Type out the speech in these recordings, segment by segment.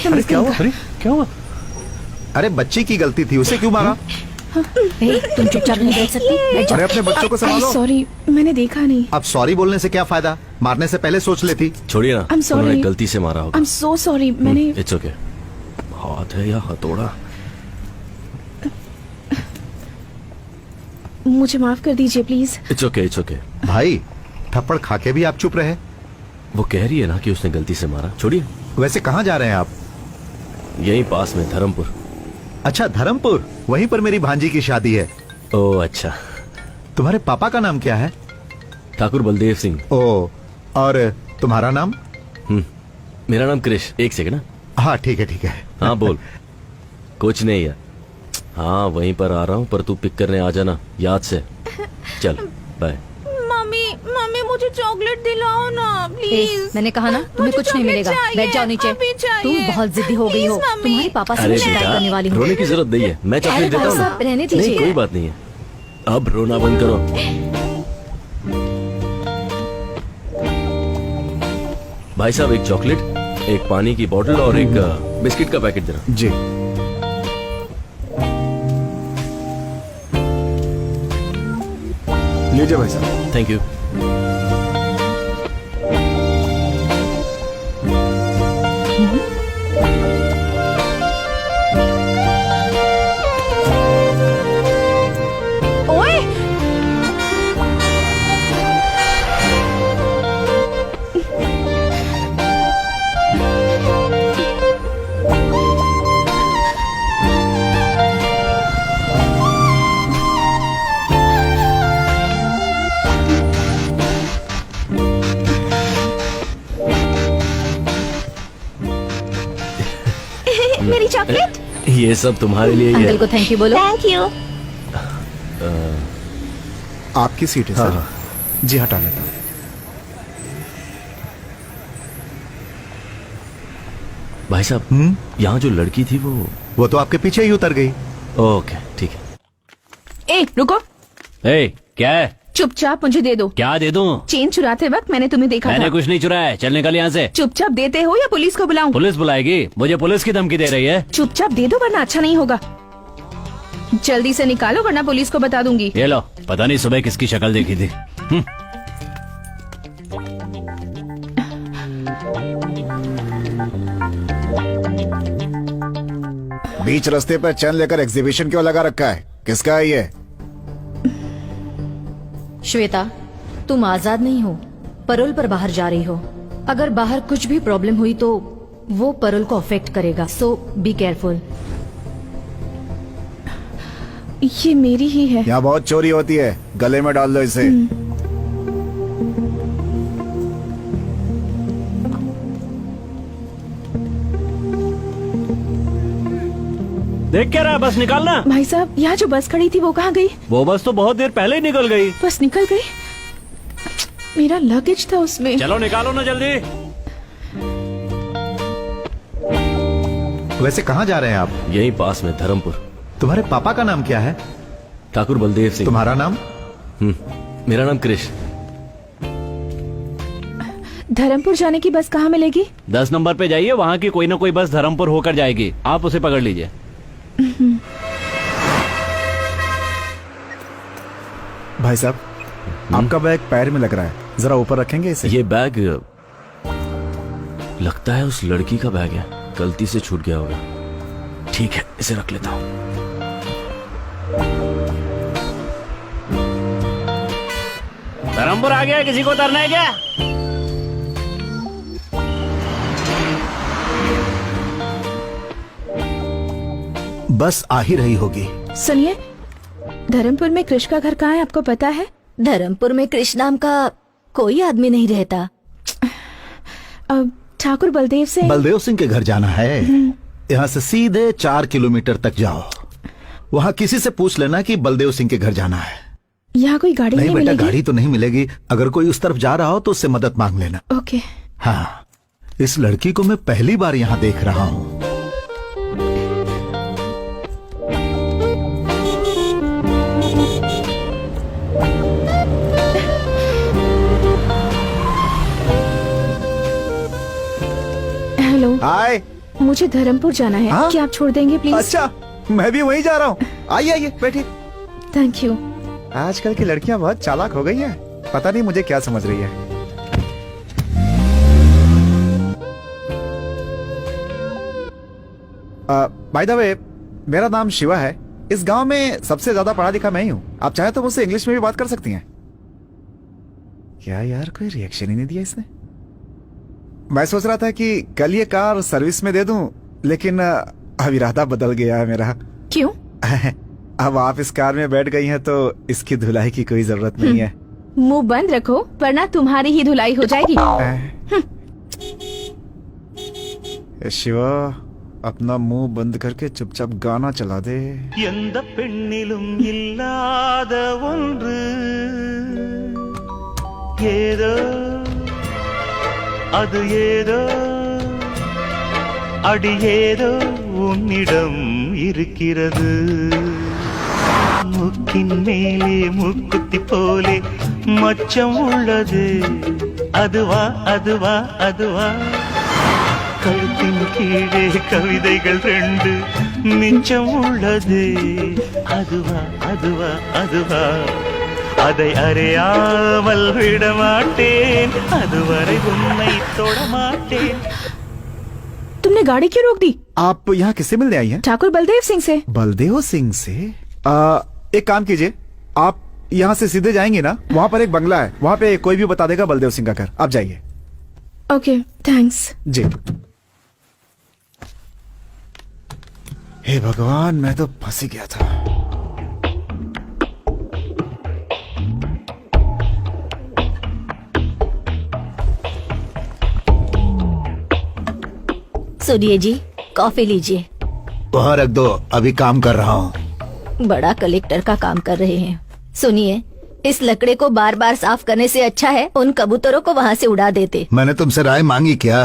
अरे क्या हुआ? अरे क्या हुआ? अरे बच्ची की गलती थी, उसे क्यों मारा? तुम चुपचाप नहीं बैठ सकती? अरे अपने बच्चों को संभालो। सॉरी, मैंने देखा नहीं। अब सॉरी बोलने से क्या फायदा? मारने से पहले सोच लेती। छोड़िए ना, I'm sorry. उन्होंने गलती से मारा होगा। I'm so sorry, मैंने इट्स ओके। हाथ है या हथौड़ा? मुझे माफ कर दीजिए please. It's okay, it's okay. भाई थप्पड़ खा के भी आप चुप रहे। वो कह रही है ना कि उसने गलती से मारा। छोड़िए। वैसे कहाँ जा रहे हैं आप? यहीं पास में धर्मपुर। अच्छा धर्मपुर, वहीं पर मेरी भांजी की शादी है। ओह अच्छा। तुम्हारे पापा का नाम क्या है? ठाकुर बलदेव सिंह। ओ, और तुम्हारा नाम? मेरा नाम क्रिश। एक सेकंड। हाँ ठीक है ठीक है। हाँ बोल। कुछ नहीं है। हाँ वहीं पर आ रहा हूँ, पर तू पिक करने आ जाना याद से। चल बाय। मम्मी मम्मी मुझे चॉकलेट दिलाओ ना प्लीज। मैंने कहा ना तुम्हें कुछ नहीं मिलेगा। बैठ जाओ नीचे। तुम बहुत जिद्दी हो गई हो। तुम्हारे पापा से अरे मैं शिकायत करने वाली बेटा, हूँ। रोने की जरूरत नहीं है, मैं चॉकलेट देता हूँ ना। रहने दीजिए। नहीं कोई बात नहीं है, अब रोना बंद करो। भाई साहब एक चॉकलेट, एक पानी की बोतल और एक बिस्किट का पैकेट देना। जी। लीजिए भाई साहब। Thank you. ओए मेरी चॉकलेट। ये सब तुम्हारे लिए ही अंकल है। को थैंक यू बोलो। Thank you. आपकी सीट है हाँ, सर। जी हटा लेता हूँ। भाई साहब यहाँ जो लड़की थी वो तो आपके पीछे ही उतर गई। ओके ठीक है। ए रुको, ए क्या है? चुपचाप मुझे दे दो। क्या दे दूं? चेन चुराते वक्त मैंने तुम्हें देखा मैंने था। कुछ नहीं चुराया, चल निकल यहाँ से। चुपचाप देते हो या पुलिस को बुलाऊं? पुलिस बुलाएगी? मुझे पुलिस की धमकी दे रही है। चुपचाप दे दो वरना अच्छा नहीं होगा। जल्दी से निकालो वरना पुलिस को बता दूंगी। ये लो, पता नहीं सुबह किसकी शक्ल देखी थी। बीच रास्ते पर चैन लेकर एग्जीबिशन क्यों लगा रखा है? किसका है ये? श्वेता, तुम आजाद नहीं हो, परोल पर बाहर जा रही हो। अगर बाहर कुछ भी प्रॉब्लम हुई तो वो परोल को अफेक्ट करेगा, सो बी केयरफुल। ये मेरी ही है। यहाँ बहुत चोरी होती है, गले में डाल दो इसे। देख क्या रहा, बस निकालना। भाई साहब यहाँ जो बस खड़ी थी वो कहाँ गई? वो बस तो बहुत देर पहले ही निकल गई। बस निकल गई। मेरा लगेज था उसमें। चलो निकालो ना जल्दी। वैसे कहाँ जा रहे हैं आप? यहीं पास में धर्मपुर। तुम्हारे पापा का नाम क्या है? ठाकुर बलदेव सिंह। तुम्हारा नाम? मेरा नाम क्रिश। धर्मपुर जाने की बस कहाँ मिलेगी? 10 नंबर पे जाइए, वहाँ की कोई ना कोई बस धर्मपुर होकर जाएगी, आप उसे पकड़ लीजिए। भाई साहब, आपका बैग पैर में लग रहा है, जरा ऊपर रखेंगे इसे? ये बैग लगता है उस लड़की का बैग है, गलती से छूट गया होगा। ठीक है, इसे रख लेता हूँ। धर्मपुर आ गया, किसी को उतरना है क्या? बस आ ही रही होगी। सुनिए, धर्मपुर में कृष का घर कहाँ है आपको पता है? धर्मपुर में कृष्ण नाम का कोई आदमी नहीं रहता। अब ठाकुर बलदेव से। बलदेव सिंह के घर जाना है। यहाँ से सीधे 4 किलोमीटर तक जाओ, वहाँ किसी से पूछ लेना कि बलदेव सिंह के घर जाना है। यहाँ कोई गाड़ी नहीं नहीं बेटा, मिलेगी? गाड़ी तो नहीं मिलेगी। अगर कोई उस तरफ जा रहा हो तो उससे मदद मांग लेना। ओके। हाँ, इस लड़की को मैं पहली बार यहाँ देख रहा हूँ। हेलो, हाय। मुझे धर्मपुर जाना है। हाँ? क्या आप छोड़ देंगे प्लीज? अच्छा, मैं भी वहीं जा रहा हूँ। आइए आइए बैठिए। Thank you. आजकल की लड़कियां बहुत चालाक हो गई हैं। पता नहीं मुझे क्या समझ रही है। बाय द वे, मेरा नाम शिवा है। इस गांव में सबसे ज्यादा पढ़ा लिखा मैं ही हूँ। आप चाहे तो मुझसे इंग्लिश में भी बात कर सकती हैं। क्या यार, कोई रिएक्शन ही नहीं दिया इसने। मैं सोच रहा था कि कल ये कार सर्विस में दे दूं, लेकिन अब इरादा बदल गया है मेरा। क्यों? अब आप इस कार में बैठ गई हैं तो इसकी धुलाई की कोई जरूरत नहीं है। मुंह बंद रखो वरना तुम्हारी ही धुलाई हो जाएगी। शिवा, अपना मुंह बंद करके चुपचाप गाना चला दे। எந்த பெண்ணிலும் இல்லாத ஒன்று ஏதோ அது ஏதோ அடி ஏதோ உன்னிடம் இருக்கிறது முக்கின் மேலே முக்குத்தி போலே மச்சம் உள்ளது அதுவா அதுவா அதுவா கழுத்தின் கீழே கவிதைகள் ரெண்டு மிச்சம் உள்ளது அதுவா அதுவா அதுவா அதை அறியாமல் விடமாட்டேன் அதுவரை உன்னை தொடமாட்டேன்। तुमने गाड़ी क्यों रोक दी? आप यहाँ किससे मिलने आई हैं? ठाकुर बलदेव सिंह से। बलदेव सिंह से? एक काम कीजिए, आप यहाँ से सीधे जाएंगे ना, वहाँ पर एक बंगला है, वहाँ पे कोई भी बता देगा बलदेव सिंह का घर। आप जाइए। Okay, thanks. जी। हे भगवान, मैं तो फंस ही गया था। सुनिए जी, कॉफी लीजिए। वहाँ रख दो, अभी काम कर रहा हूँ। बड़ा कलेक्टर का काम कर रहे हैं। सुनिए, इस लकड़े को बार बार साफ करने से अच्छा है उन कबूतरों को वहाँ से उड़ा देते। मैंने तुमसे राय मांगी क्या?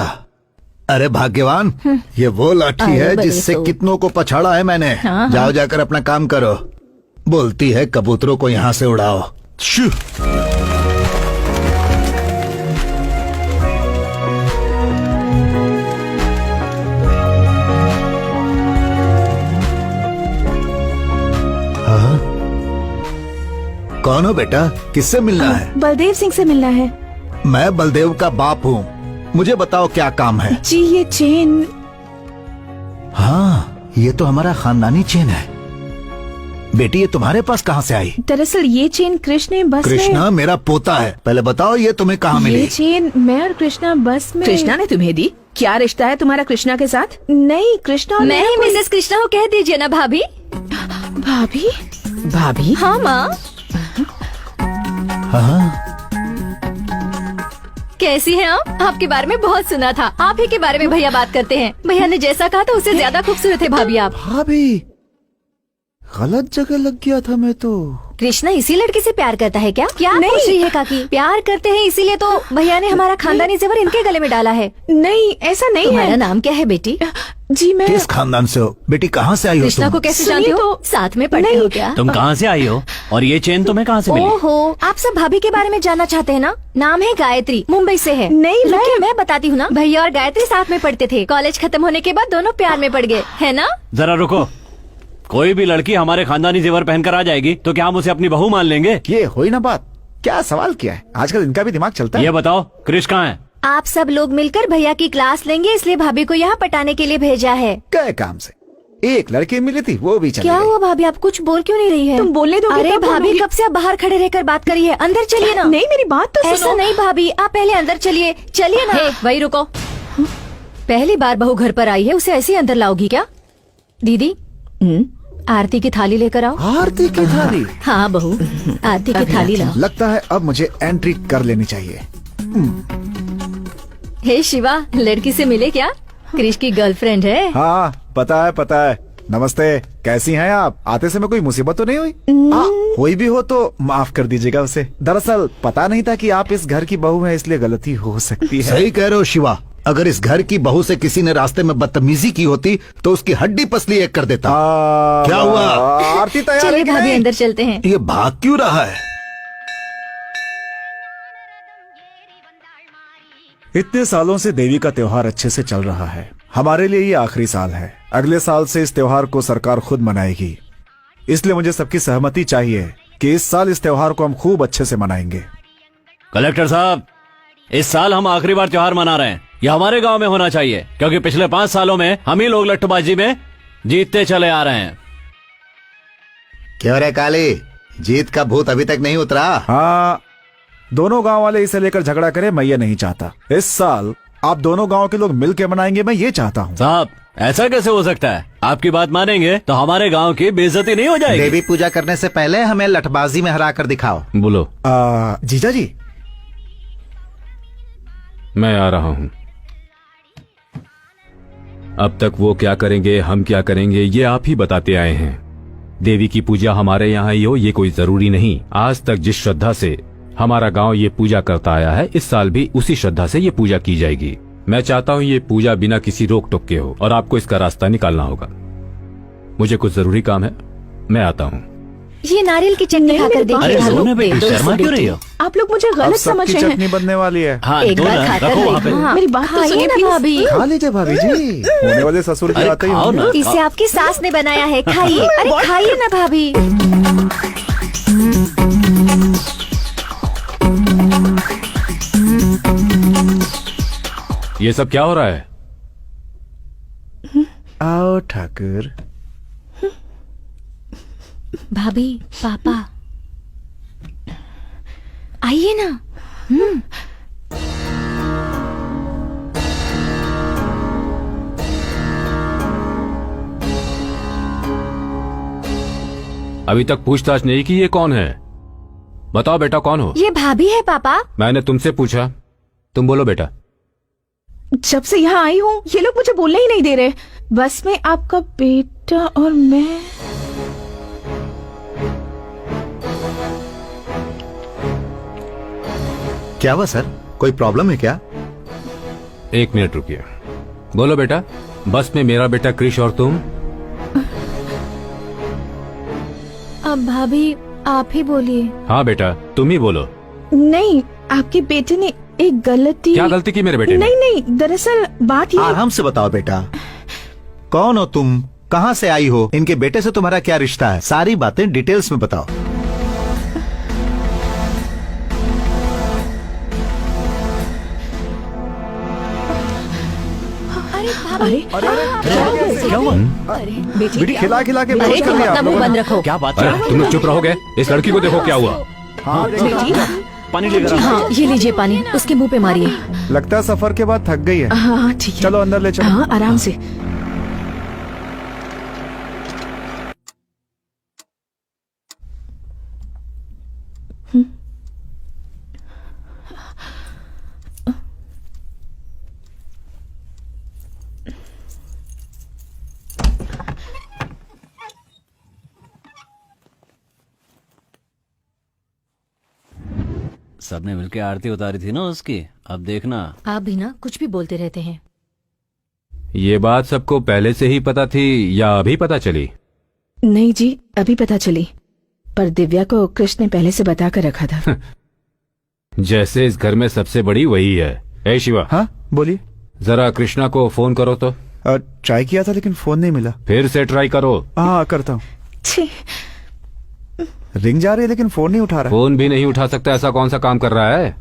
अरे भाग्यवान, ये वो लाठी अरे है बड़े जिससे तो। कितनों को पछाड़ा है मैंने। हाँ, जाओ जाकर अपना काम करो। बोलती है कबूतरों को यहाँ से उड़ाओ। शू। हाँ? कौन हो बेटा? किससे मिलना है? बलदेव सिंह से मिलना है। मैं बलदेव का बाप हूँ। मुझे बताओ क्या काम है? जी, ये चेन। हाँ, ये तो हमारा खानदानी चेन है। बेटी, ये तुम्हारे पास कहाँ से आई? दरअसल ये चेन कृष्ण बस कृष्णा मेरा पोता है। पहले बताओ ये तुम्हें कहाँ में। मिली? ये चेन मैं और कृष्णा बस में। कृष्णा ने तुम्हें दी? क्या रिश्ता है तुम्हारा कृष्णा के साथ? नहीं, कृष्णा और मैं मेरा ही कोई- मिसेस कृष्णा को कह दीजिए ना भाभी। भाभी? भाभी? हाँ माँ। हाँ, कैसी हैं आप? आपके बारे में बहुत सुना था। आप ही के बारे में भैया बात करते हैं। भैया ने जैसा कहा था उससे ज्यादा खूबसूरत है भाभी आप। भाभी, गलत जगह लग गया था मैं तो। कृष्णा इसी लड़की से प्यार करता है क्या? क्या नहीं। पूछ रही है काकी? प्यार करते हैं इसीलिए तो भैया ने हमारा खानदानी जेवर इनके गले में डाला है। नहीं, ऐसा नहीं तुम्हारा है। नाम क्या है बेटी? जी, मैं किस खानदान से हो? बेटी कहाँ से आई हो कृष्णा तुम? को कैसे सुनिए जानते हो? तो- साथ में पढ़ते नहीं। हो क्या? तुम कहाँ से आई हो और ये चेन तुम्हें कहाँ से मिली? ओहो, आप सब भाभी के बारे में जानना चाहते हैं ना? नाम है गायत्री, मुंबई से है। नहीं, रुकिए, मैं बताती हूँ ना। भैया और गायत्री साथ में पढ़ते थे। कॉलेज खत्म होने के बाद दोनों प्यार में पड़ गए, है ना? जरा रुको, कोई भी लड़की हमारे खानदानी जेवर पहनकर आ जाएगी तो क्या हम उसे अपनी बहू मान लेंगे? ये हुई ना बात। क्या सवाल किया है? आजकल इनका भी दिमाग चलता है। ये बताओ, कृष कहाँ है? आप सब लोग मिलकर भैया की क्लास लेंगे इसलिए भाभी को यहाँ पटाने के लिए भेजा है। गए काम से। एक लड़की मिली थी, वो भी चली क्या गई। हुआ भाभी, आप कुछ बोल क्यों नहीं रही है? तुम बोलने दोगे अरे तब भाभी, बोलूंगी। कब से आप बाहर खड़े रहकर बात करी है? अंदर चलिए ना। नहीं, मेरी बात तो ऐसा सुनो। नहीं भाभी, आप पहले अंदर चलिए। चलिए ना। वही रुको। पहली बार बहू घर पर आई है, उसे ऐसे ही अंदर लाओगी क्या? दीदी, आरती की थाली लेकर आओ। आरती की थाली? हाँ बहू, आरती की थाली लाओ। लगता है अब मुझे एंट्री कर लेनी चाहिए। हे शिवा, लड़की से मिले क्या? क्रिश की गर्लफ्रेंड है। हाँ, पता है पता है। नमस्ते, कैसी हैं आप? आते समय कोई मुसीबत तो नहीं हुई? हुई भी हो तो माफ कर दीजिएगा उसे। दरअसल पता नहीं था कि आप इस घर की बहू हैं, इसलिए गलती हो सकती है। सही कह रहे हो शिवा। अगर इस घर की बहू से किसी ने रास्ते में बदतमीजी की होती तो उसकी हड्डी पसली एक कर देता। क्या हुआ? आरती तैयार चलिए है कि भाभी, नहीं? अंदर चलते हैं। ये भाग क्यों रहा है? इतने सालों से देवी का त्योहार अच्छे से चल रहा है। हमारे लिए ये आखिरी साल है। अगले साल से इस त्योहार को सरकार खुद मनाएगी, इसलिए मुझे सबकी सहमति चाहिए कि इस साल इस त्योहार को हम खूब अच्छे से मनाएंगे। कलेक्टर साहब, इस साल हम आखिरी बार त्योहार मना रहे हैं। यह हमारे गांव में होना चाहिए, क्योंकि पिछले 5 सालों में हम ही लोग लट्ठूबाजी में जीतते चले आ रहे हैं। क्यों रे काली, जीत का भूत अभी तक नहीं उतरा? हाँ, दोनों गांव वाले इसे लेकर झगड़ा करें, मैं ये नहीं चाहता। इस साल आप दोनों गांव के लोग मिलकर मनाएंगे, मैं ये चाहता हूँ। साहब, ऐसा कैसे हो सकता है? आपकी बात मानेंगे तो हमारे गांव की बेइज्जती नहीं हो जाएगी। देवी पूजा करने से पहले हमें लठबाजी में हरा कर दिखाओ। बोलो। जीजा जी, मैं आ रहा हूं। अब तक वो क्या करेंगे, हम क्या करेंगे, ये आप ही बताते आए हैं। देवी की पूजा हमारे यहाँ ही हो ये कोई जरूरी नहीं। आज तक जिस श्रद्धा से हमारा गांव ये पूजा करता आया है, इस साल भी उसी श्रद्धा से ये पूजा की जाएगी। मैं चाहता हूँ ये पूजा बिना किसी रोक टोक के हो और आपको इसका रास्ता निकालना होगा। मुझे कुछ जरूरी काम है, मैं आता हूँ। ये नारियल की चटनी खाकर देखिए। अरे सोना बेटी, शर्मा क्यों रही हो? आप लोग मुझे अब गलत समझ सबकी रहे हैं। चटनी बनने वाली है। हाँ, एक दो बार ना, खाकर रखो वहाँ पे। देखो। हाँ, मेरी बात तो खाइए सुनिए, ना please। भाभी। खा लीजिए भाभी जी, होने वाले ससुर जी अरे आते ही खाओ होंगे। ना। इसे आपकी सास ने बनाया है, खाइए। अरे खाइए ना भाभी। ये सब क्या हो रहा है? आओ ठाकुर। भाभी, पापा, आइए ना। अभी तक पूछताछ नहीं की, ये कौन है? बताओ बेटा, कौन हो? ये भाभी है पापा। मैंने तुमसे पूछा, तुम बोलो बेटा। जब से यहाँ आई हूँ ये लोग मुझे बोलने ही नहीं दे रहे। बस में आपका बेटा और मैं। क्या हुआ सर, कोई प्रॉब्लम है क्या? 1 मिनट रुकिए। बोलो बेटा, बस में मेरा बेटा क्रिश और तुम। अब भाभी आप ही बोलिए। हाँ बेटा, तुम ही बोलो। नहीं, आपके बेटे ने एक गलती। क्या गलती की मेरे बेटे ने? नहीं नहीं, दरअसल बात ये। आराम से बताओ बेटा, कौन हो तुम, कहाँ से आई हो, इनके बेटे से तुम्हारा क्या रिश्ता है, सारी बातें डिटेल्स में बताओ। अरे क्या हुआ? बेटी खिला खिला के अरे बेहोश कर तुम दिया अपना आप मुंह लोगों बंद ने। रखो। क्या बात अरे है? तुम लोग चुप रहोगे? इस लड़की को देखो क्या हुआ। हाँ, देखो। पानी लेकर आओ। हाँ, ये लीजिए पानी, उसके मुंह पे मारिए। लगता है सफर के बाद थक गई है। हाँ ठीक है। चलो अंदर ले चलो। हाँ, आराम से। सबने मिलकर आरती उतारी थी ना उसकी, अब देखना। आप भी ना कुछ भी बोलते रहते हैं। ये बात सबको पहले से ही पता थी या अभी पता चली? नहीं जी, अभी पता चली, पर दिव्या को कृष्ण ने पहले से बता कर रखा था। जैसे इस घर में सबसे बड़ी वही है। ए शिवा, हाँ बोलिए। जरा कृष्णा को फोन करो तो। ट्राई किया था लेकिन फोन नहीं मिला। फिर से ट्राई करो। हाँ करता हूँ। छी, रिंग जा रही है लेकिन फोन नहीं उठा रहा। फोन भी नहीं उठा सकता, ऐसा कौन सा काम कर रहा है?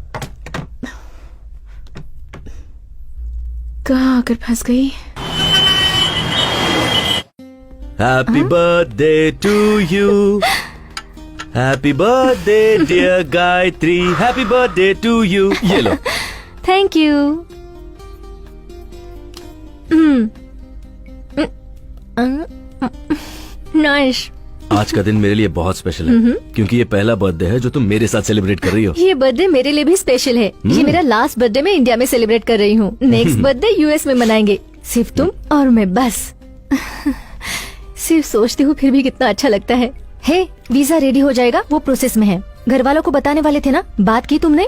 कहाँ आकर फंस गई। Happy birthday to you, happy birthday dear Gayatri, happy birthday to you. ये लो। Thank you. नाइस। आज का दिन मेरे लिए बहुत स्पेशल है, क्योंकि ये पहला बर्थडे है जो तुम मेरे साथ सेलिब्रेट कर रही हो। ये बर्थडे मेरे लिए भी स्पेशल है। ये मेरा लास्ट बर्थडे मैं इंडिया में सेलिब्रेट कर रही हूँ। नेक्स्ट बर्थडे यूएस में मनाएंगे, सिर्फ तुम और मैं, बस। सिर्फ सोचती हूँ फिर भी कितना अच्छा लगता है। हे, वीजा रेडी हो जाएगा, वो प्रोसेस में है। घर वालों को बताने वाले थे ना, बात की तुमने?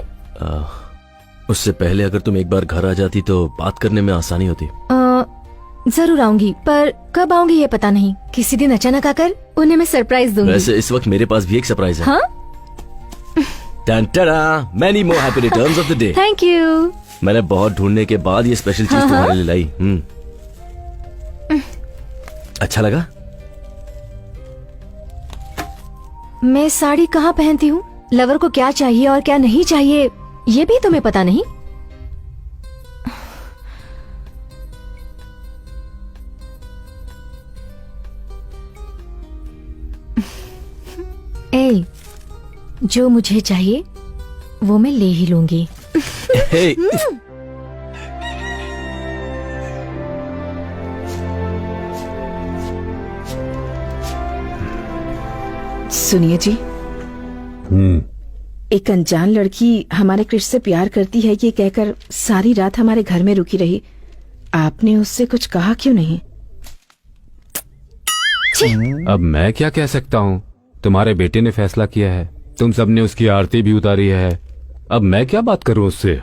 उससे पहले अगर तुम एक बार घर आ जाती तो बात करने में आसानी होती। जरूर आऊंगी, पर कब आऊंगी ये पता नहीं। किसी दिन अचानक आकर उन्हें मैं सरप्राइज दूंगी। वैसे इस वक्त मेरे पास भी एक सरप्राइज है। हाँ? Tan-tada! Many more happy returns of the day. Thank you. मैंने बहुत ढूंढने के बाद ये स्पेशल चीज तुम्हारे लिए लाई। अच्छा लगा? मैं साड़ी कहाँ पहनती हूँ, लवर को क्या चाहिए और क्या नहीं चाहिए, ये भी तुम्हें पता नहीं? ए, जो मुझे चाहिए वो मैं ले ही लूंगी। हे, सुनिए जी, एक अनजान लड़की हमारे कृष्ण से प्यार करती है ये कहकर सारी रात हमारे घर में रुकी रही। आपने उससे कुछ कहा क्यों नहीं? अब मैं क्या कह सकता हूँ? तुम्हारे बेटे ने फैसला किया है, तुम सबने उसकी आरती भी उतारी है, अब मैं क्या बात करूँ उससे?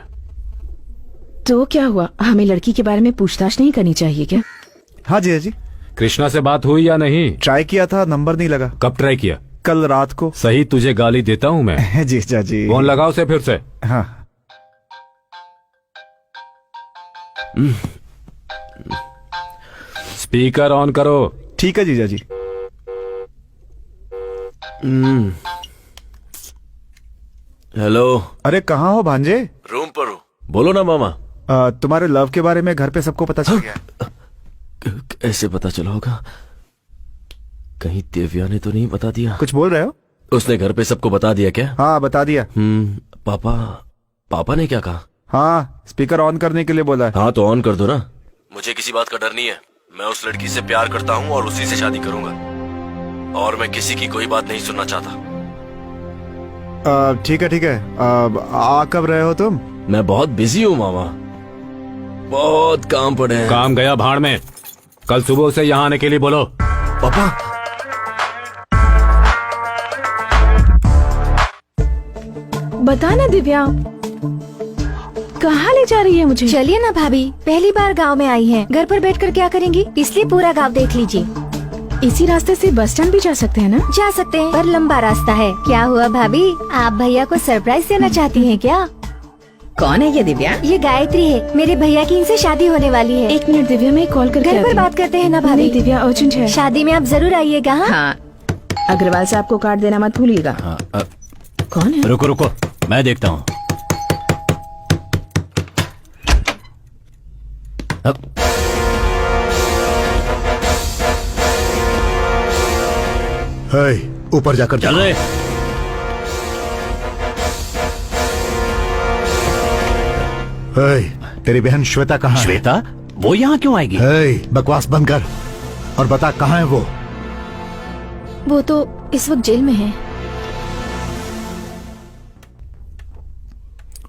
तो क्या हुआ, हमें लड़की के बारे में पूछताछ नहीं करनी चाहिए क्या? हाँ जी, हाँ जी। कृष्णा से बात हुई या नहीं? ट्राई किया था, नंबर नहीं लगा। कब ट्राई किया? कल रात को। सही, तुझे गाली देता हूँ मैं। जी चाची। फोन लगाओ उसे फिर से। हाँ। स्पीकर ऑन करो। ठीक है जीजा जी। हेलो। अरे कहाँ हो भांजे? रूम पर हूँ। बोलो ना मामा। तुम्हारे लव के बारे में घर पे सबको पता चल गया? कैसे पता चला होगा? कहीं दिव्या ने तो नहीं बता दिया? कुछ बोल रहे हो? उसने घर पे सबको बता दिया क्या? हाँ बता दिया। पापा ने क्या कहा? हाँ, स्पीकर ऑन करने के लिए बोला है। हाँ तो ऑन कर दो ना। मुझे किसी बात का डर नहीं है, मैं उस लड़की से प्यार करता हूँ और उसी से शादी करूंगा, और मैं किसी की कोई बात नहीं सुनना चाहता। ठीक है ठीक है। आ कब रहे हो तुम? मैं बहुत बिजी हूँ मामा, बहुत काम पड़े हैं। काम गया भाड़ में, कल सुबह उसे यहाँ आने के लिए बोलो। पापा बता ना दिव्या, कहाँ ले जा रही है मुझे? चलिए ना भाभी, पहली बार गांव में आई हैं, घर पर बैठकर क्या करेंगी, इसलिए पूरा गांव देख लीजिए। इसी रास्ते से बस स्टैंड भी जा सकते हैं ना? जा सकते हैं, पर लंबा रास्ता है। क्या हुआ भाभी, आप भैया को सरप्राइज देना चाहती हैं क्या? कौन है ये दिव्या? ये गायत्री है, मेरे भैया की इनसे शादी होने वाली है। 1 मिनट दिव्या, मैं कॉल करके घर आती पर हूँ। बात करते हैं ना भाभी। नहीं दिव्या, अर्जेंट है। शादी में आप जरूर आइएगा। हाँ, अग्रवाल साहब को कार्ड देना मत भूलिएगा। कौन है? रुको रुको, मैं देखता हूँ। ऊपर जाकर चल रहे। तेरी बहन श्वेता कहाँ है? श्वेता? वो यहाँ क्यों आएगी? बकवास बंद कर और बता कहाँ है वो? वो तो इस वक्त जेल में है।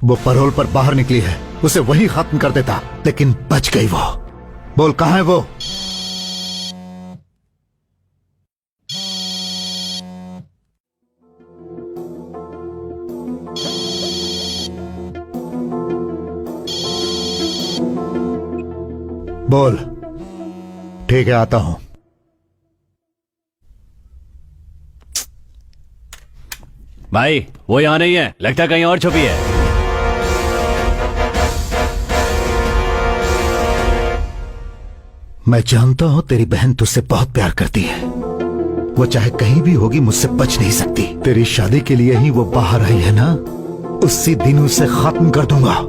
वो पैरोल पर बाहर निकली है, उसे वही खत्म कर देता, लेकिन बच गई वो। बोल कहाँ है वो? बोल। ठीक है, आता हूं। भाई वो यहाँ नहीं है, लगता कहीं और छुपी है। मैं जानता हूं तेरी बहन तुझसे बहुत प्यार करती है, वो चाहे कहीं भी होगी मुझसे बच नहीं सकती। तेरी शादी के लिए ही वो बाहर आई है ना, उसी दिन उसे खत्म कर दूंगा।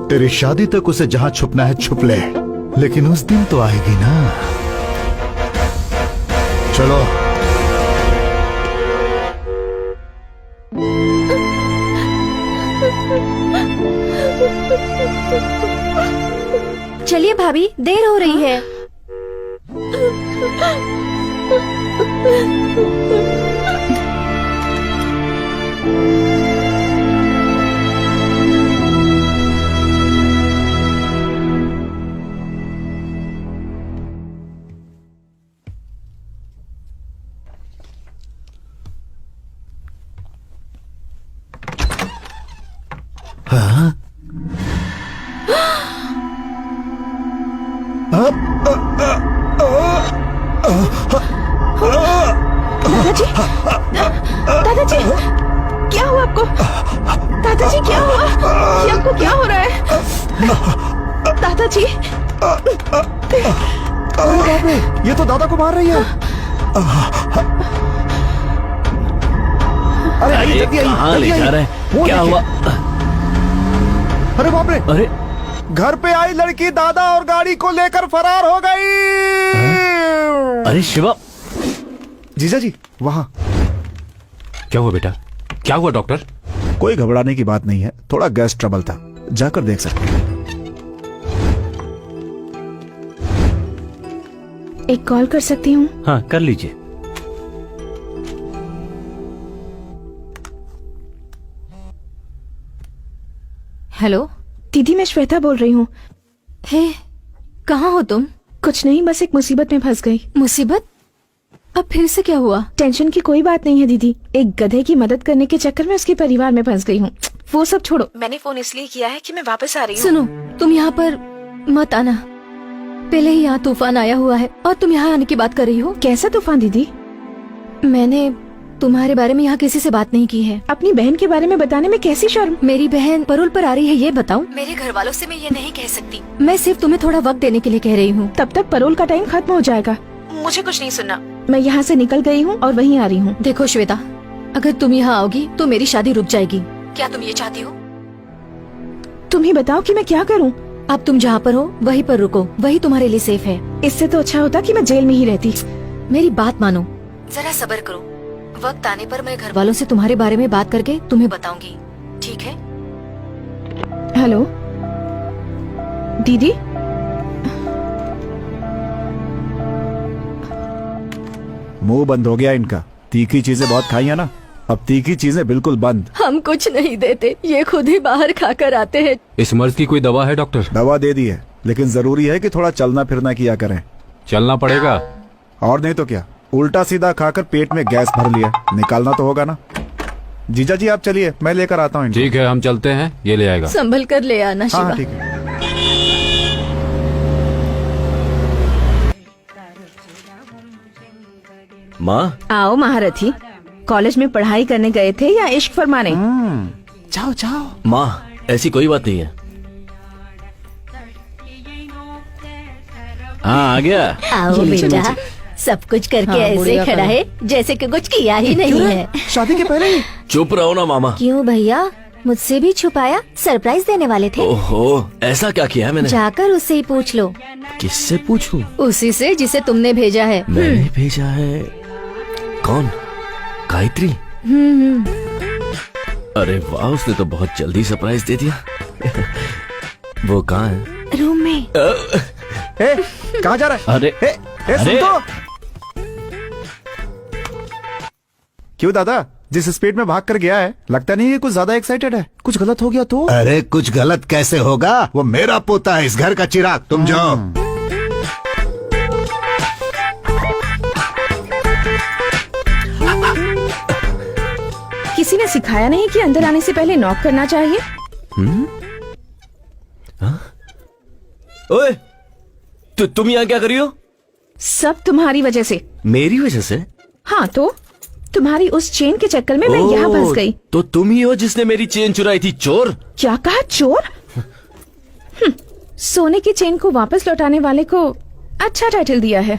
तेरी शादी तक उसे जहां छुपना है छुप ले, लेकिन उस दिन तो आएगी ना। चलो। चलिए भाभी, देर हो रही है। हाँ? दादाजी, दादाजी, क्या हुआ आपको? दादाजी क्या हुआ? ये आपको क्या हो रहा है? दादाजी अरे बाप रे, ये तो दादा को मार रही है। अरे आइए, जल्दी आइए, कहाँ ले जल्दी जा आइए। रहे हैं? वो क्या देखिए। हुआ? अरे बाप रे, अरे घर पे आई लड़की दादा और गाड़ी को लेकर फरार हो गई। अरे शिवा, जीजा जी वहाँ। क्या हुआ बेटा? क्या हुआ डॉक्टर? कोई घबराने की बात नहीं है, थोड़ा गैस ट्रबल था, जाकर देख सकते हैं। एक कॉल कर सकती हूँ? हाँ कर लीजिए। हेलो दीदी मैं श्वेता बोल रही हूँ। हे, कहाँ हो तुम? कुछ नहीं, बस एक मुसीबत में फंस गई। मुसीबत? अब फिर से क्या हुआ? टेंशन की कोई बात नहीं है दीदी, एक गधे की मदद करने के चक्कर में उसके परिवार में फंस गई हूँ। वो सब छोड़ो, मैंने फोन इसलिए किया है कि मैं वापस आ रही हूँ। सुनो, तुम यहाँ पर मत आना। पहले ही यहाँ तूफान आया हुआ है और तुम यहाँ आने की बात कर रही हो। कैसा तूफान दीदी? मैंने तुम्हारे बारे में यहाँ किसी से बात नहीं की है। अपनी बहन के बारे में बताने में कैसी शर्म? मेरी बहन परोल पर आ रही है, ये बताऊं? मेरे घर वालों से मैं ये नहीं कह सकती। मैं सिर्फ तुम्हें थोड़ा वक्त देने के लिए कह रही हूँ। तब तक परोल का टाइम खत्म हो जाएगा। मुझे कुछ नहीं सुनना, मैं यहाँ से निकल गई हूँ और वहीं आ रही हूँ। देखो श्वेता, अगर तुम यहाँ आओगी तो मेरी शादी रुक जाएगी। क्या तुम ये चाहती हो? तुम ही बताओ कि मैं क्या करूँ। अब तुम जहाँ पर हो वहीं पर रुको, वही तुम्हारे लिए सेफ है। इससे तो अच्छा होता कि मैं जेल में ही रहती। मेरी बात मानो, जरा सब्र करो। वक्त आने पर मैं घर वालों से तुम्हारे बारे में बात करके तुम्हें बताऊंगी, ठीक है? हेलो दीदी। मुंह बंद हो गया इनका, तीखी चीजें बहुत खाई है ना, अब तीखी चीजें बिल्कुल बंद। हम कुछ नहीं देते, ये खुद ही बाहर खाकर आते हैं। इस मर्ज की कोई दवा है डॉक्टर? दवा दे दी है, लेकिन जरूरी है कि थोड़ा चलना फिरना किया करें। चलना पड़ेगा। और नहीं तो क्या, उल्टा सीधा खाकर पेट में गैस भर लिया, निकालना तो होगा ना। जीजा जी आप चलिए, मैं लेकर आता हूँ इनको। ठीक है हम चलते हैं, ये ले आएगा। संभल कर ले आना हाँ शिवा। हाँ, ठीक है। माँ, आओ महारथी, कॉलेज में पढ़ाई करने गए थे या इश्क फरमाने? जाओ जाओ। माँ ऐसी कोई बात नहीं है। हाँ आ गया। आओ बेटा, सब कुछ करके ऐसे खड़ा है जैसे कि कुछ किया ही नहीं है। शादी के पहले ही? चुप रहो ना मामा। क्यों भैया, मुझसे भी छुपाया? सरप्राइज देने वाले थे। ओहो, ऐसा क्या किया है मैंने? जाकर उससे ही पूछ लो। किससे पूछूं? उसी से जिसे तुमने भेजा है। मैंने भेजा है? कौन? गायत्री? अरे वाह, उसने तो बहुत जल्दी सरप्राइज दे दिया। वो कहाँ है? रूम में। ए, कहाँ जा रहा है? अरे ए, सुन अरे! तो। क्यों दादा, जिस स्पीड में भाग कर गया है, लगता नहीं है कुछ ज्यादा एक्साइटेड है। कुछ गलत हो गया तो? अरे कुछ गलत कैसे होगा, वो मेरा पोता है, इस घर का चिराग। तुम जाओ। किसी ने सिखाया नहीं कि अंदर आने से पहले नॉक करना चाहिए? ओए, तुम यहाँ क्या कर रही हो? सब तुम्हारी वजह से। मेरी वजह से? हाँ तो तुम्हारी उस चेन के चक्कर में मैं यहाँ फंस गई। तो तुम ही हो जिसने मेरी चेन चुराई थी, चोर? क्या कहा, चोर? सोने की चेन को वापस लौटाने वाले को अच्छा टाइटल दिया है।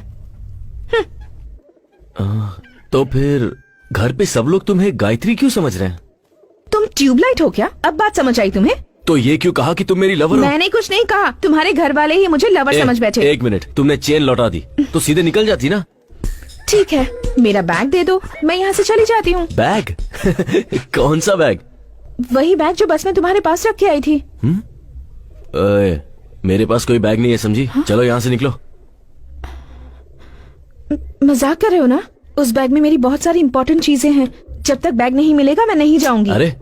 तो फिर घर पे सब लोग तुम्हें गायत्री क्यों समझ रहे हैं? तुम ट्यूबलाइट हो क्या? अब बात समझ आई तुम्हें? तो ये क्यों कहा कि तुम मेरी लवर हो? मैंने कुछ नहीं कहा, तुम्हारे घर वाले ही मुझे लवर समझ बैठे। एक मिनट, तुमने चेन लौटा दी तो सीधे निकल जाती ना। ठीक है, मेरा बैग दे दो, मैं यहाँ से चली जाती हूँ। बैग? कौन सा बैग? वही बैग जो बस में तुम्हारे पास रख के आई थी। ओए, मेरे पास कोई बैग नहीं है, समझी? चलो यहाँ से निकलो। मजाक कर रहे हो ना? उस बैग में मेरी बहुत सारी इंपॉर्टेंट चीजें हैं। जब तक बैग नहीं मिलेगा मैं नहीं जाऊंगी। अरे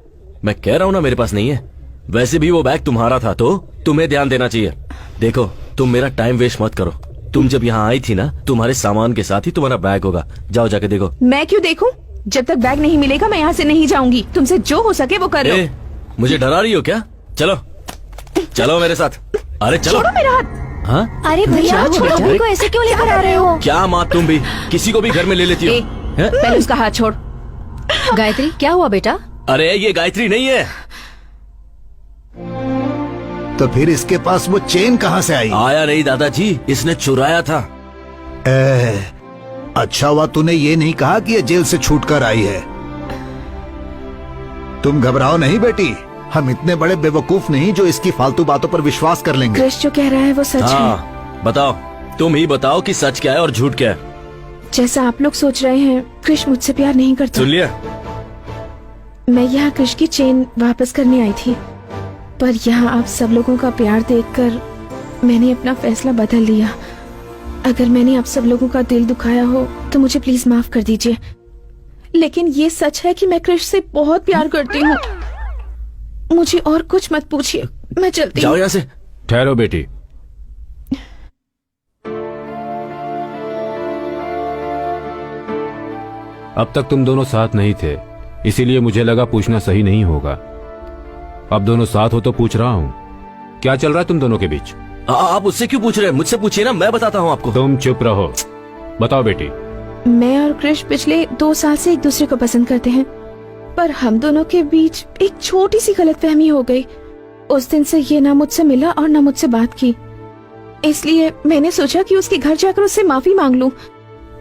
मैं कह रहा हूँ ना, मेरे पास नहीं है। वैसे भी वो बैग तुम्हारा था तो तुम्हें ध्यान देना चाहिए। देखो, तुम मेरा टाइम वेस्ट मत करो। तुम जब यहाँ आई थी ना, तुम्हारे सामान के साथ ही तुम्हारा बैग होगा। जाओ जाके देखो। मैं क्यों देखूं? जब तक बैग नहीं मिलेगा मैं यहाँ से नहीं जाऊंगी। तुमसे जो हो सके वो कर लो। मुझे डरा रही हो क्या? चलो चलो मेरे साथ। अरे चलो। छोड़ो मेरा हाथ। हाँ? अरे भैया, छोड़ो, अभी को ऐसे क्यों लेकर आ रहे हो? क्या माँ, तुम भी किसी को भी घर में ले लेती हो? पहले उसका हाथ छोड़। गायत्री, क्या हुआ बेटा? अरे ये गायत्री नहीं है। तो फिर इसके पास वो चेन कहाँ से आई? आया नहीं दादाजी, इसने चुराया था। अच्छा हुआ तूने ये नहीं कहा कि ये जेल से छूट कर आई है। तुम घबराओ नहीं बेटी, हम इतने बड़े बेवकूफ नहीं जो इसकी फालतू बातों पर विश्वास कर लेंगे। क्रिश जो कह रहा है वो सच है। हाँ बताओ, तुम ही बताओ कि सच क्या है और झूठ क्या है। जैसा आप लोग सोच रहे हैं, क्रिश मुझसे प्यार नहीं करता। सुन लिया? मैं यहाँ क्रिश की चेन वापस करने आई थी, पर यहाँ आप सब लोगों का प्यार देखकर मैंने अपना फैसला बदल लिया। अगर मैंने आप सब लोगों का दिल दुखाया हो तो मुझे प्लीज माफ कर दीजिए। लेकिन ये सच है कि मैं क्रिश से बहुत प्यार करती हूँ। मुझे और कुछ मत पूछिए, मैं चलती जाओ हूँ। यहाँ से। ठहरो बेटी। अब तक तुम दोनों साथ नहीं थे, इसीलिए मुझे लगा पूछना सही नहीं होगा। अब दोनों साथ हो तो पूछ रहा हूँ, क्या चल रहा है तुम दोनों के बीच? आप उससे क्यों पूछ रहे हैं? मुझसे पूछिए ना, मैं बताता हूँ आपको। तुम चुप रहो, बताओ बेटी। मैं और क्रिश पिछले 2 साल से एक दूसरे को पसंद करते हैं, पर हम दोनों के बीच एक छोटी सी गलतफहमी हो गई। उस दिन से ये ना मुझसे मिला और ना मुझसे बात की, इसलिए मैंने सोचा कि उसके घर जाकर उससे माफी मांग लूं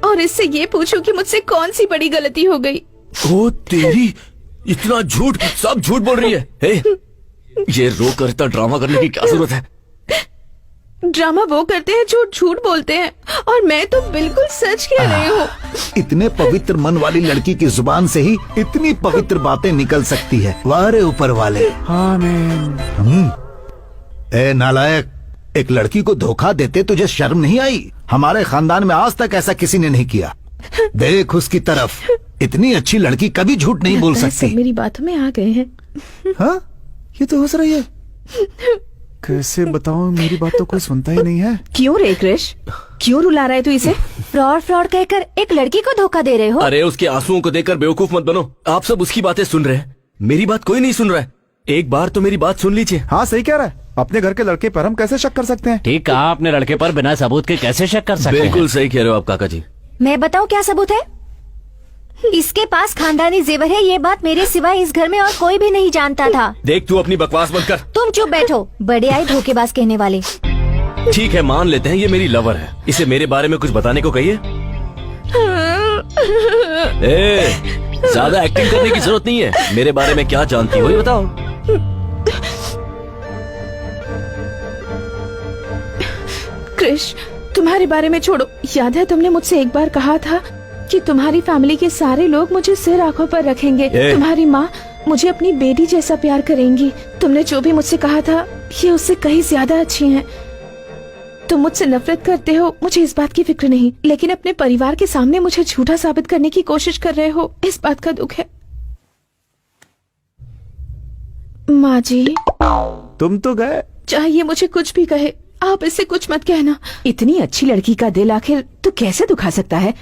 और इससे ये पूछूं कि मुझसे कौन सी बड़ी गलती हो गई। ओ तेरी, इतना झूठ, सब झूठ बोल रही है। हे, ये रो कर इतना ड्रामा करने की क्या जरूरत है? ड्रामा वो करते हैं जो झूठ बोलते हैं, और मैं तो बिल्कुल सच कह रही हूँ। इतने पवित्र मन वाली लड़की की जुबान से ही इतनी पवित्र बातें निकल सकती है। वाह रे ऊपर वाले। ए नालायक, एक लड़की को धोखा देते तुझे शर्म नहीं आई? हमारे खानदान में आज तक ऐसा किसी ने नहीं किया। देख उसकी तरफ, इतनी अच्छी लड़की कभी झूठ नहीं बोल लगता है सकती। सब मेरी बातों में आ गए हैं। हाँ, ये तो हंस रही है। कैसे बताऊं, मेरी बात तो कोई सुनता ही नहीं है। क्यों रे क्रिश, क्यों रुला रहा है तू इसे? फ्रॉड फ्रॉड कहकर एक लड़की को धोखा दे रहे हो? अरे उसके आंसुओं को देखकर बेवकूफ मत बनो। आप सब उसकी बातें सुन रहे हैं, मेरी बात कोई नहीं सुन रहा है। एक बार तो मेरी बात सुन लीजिए। हाँ सही कह रहा है, अपने घर के लड़के पर हम कैसे शक कर सकते हैं? ठीक कहा, अपने लड़के पर बिना सबूत के कैसे शक कर सकते हैं? बिल्कुल सही कह रहे हो आप काका जी। मैं बताऊं क्या सबूत है? इसके पास खानदानी जेवर है, ये बात मेरे सिवाय इस घर में और कोई भी नहीं जानता था। देख तू अपनी बकवास बंद कर। तुम चुप बैठो, बड़े आए धोखेबाज कहने वाले। ठीक है, मान लेते हैं ये मेरी लवर है, इसे मेरे बारे में कुछ बताने को कहिए। ज्यादा एक्टिंग करने की जरूरत नहीं है, मेरे बारे में क्या जानती हो ये बताओ। क्रिश, तुम्हारे बारे में छोड़ो। याद है तुमने मुझसे एक बार कहा था कि तुम्हारी फैमिली के सारे लोग मुझे सिर आंखों पर रखेंगे। तुम्हारी माँ मुझे अपनी बेटी जैसा प्यार करेंगी। तुमने जो भी मुझसे कहा था, ये उससे कहीं ज्यादा अच्छी हैं। तुम मुझसे नफरत करते हो, मुझे इस बात की फिक्र नहीं, लेकिन अपने परिवार के सामने मुझे झूठा साबित करने की कोशिश कर रहे हो, इस बात का दुख है। माँ जी, तुम तो गए। चाहे ये मुझे कुछ भी कहे, आप इससे कुछ मत कहना। इतनी अच्छी लड़की का दिल आखिर तू कैसे दुखा सकता है?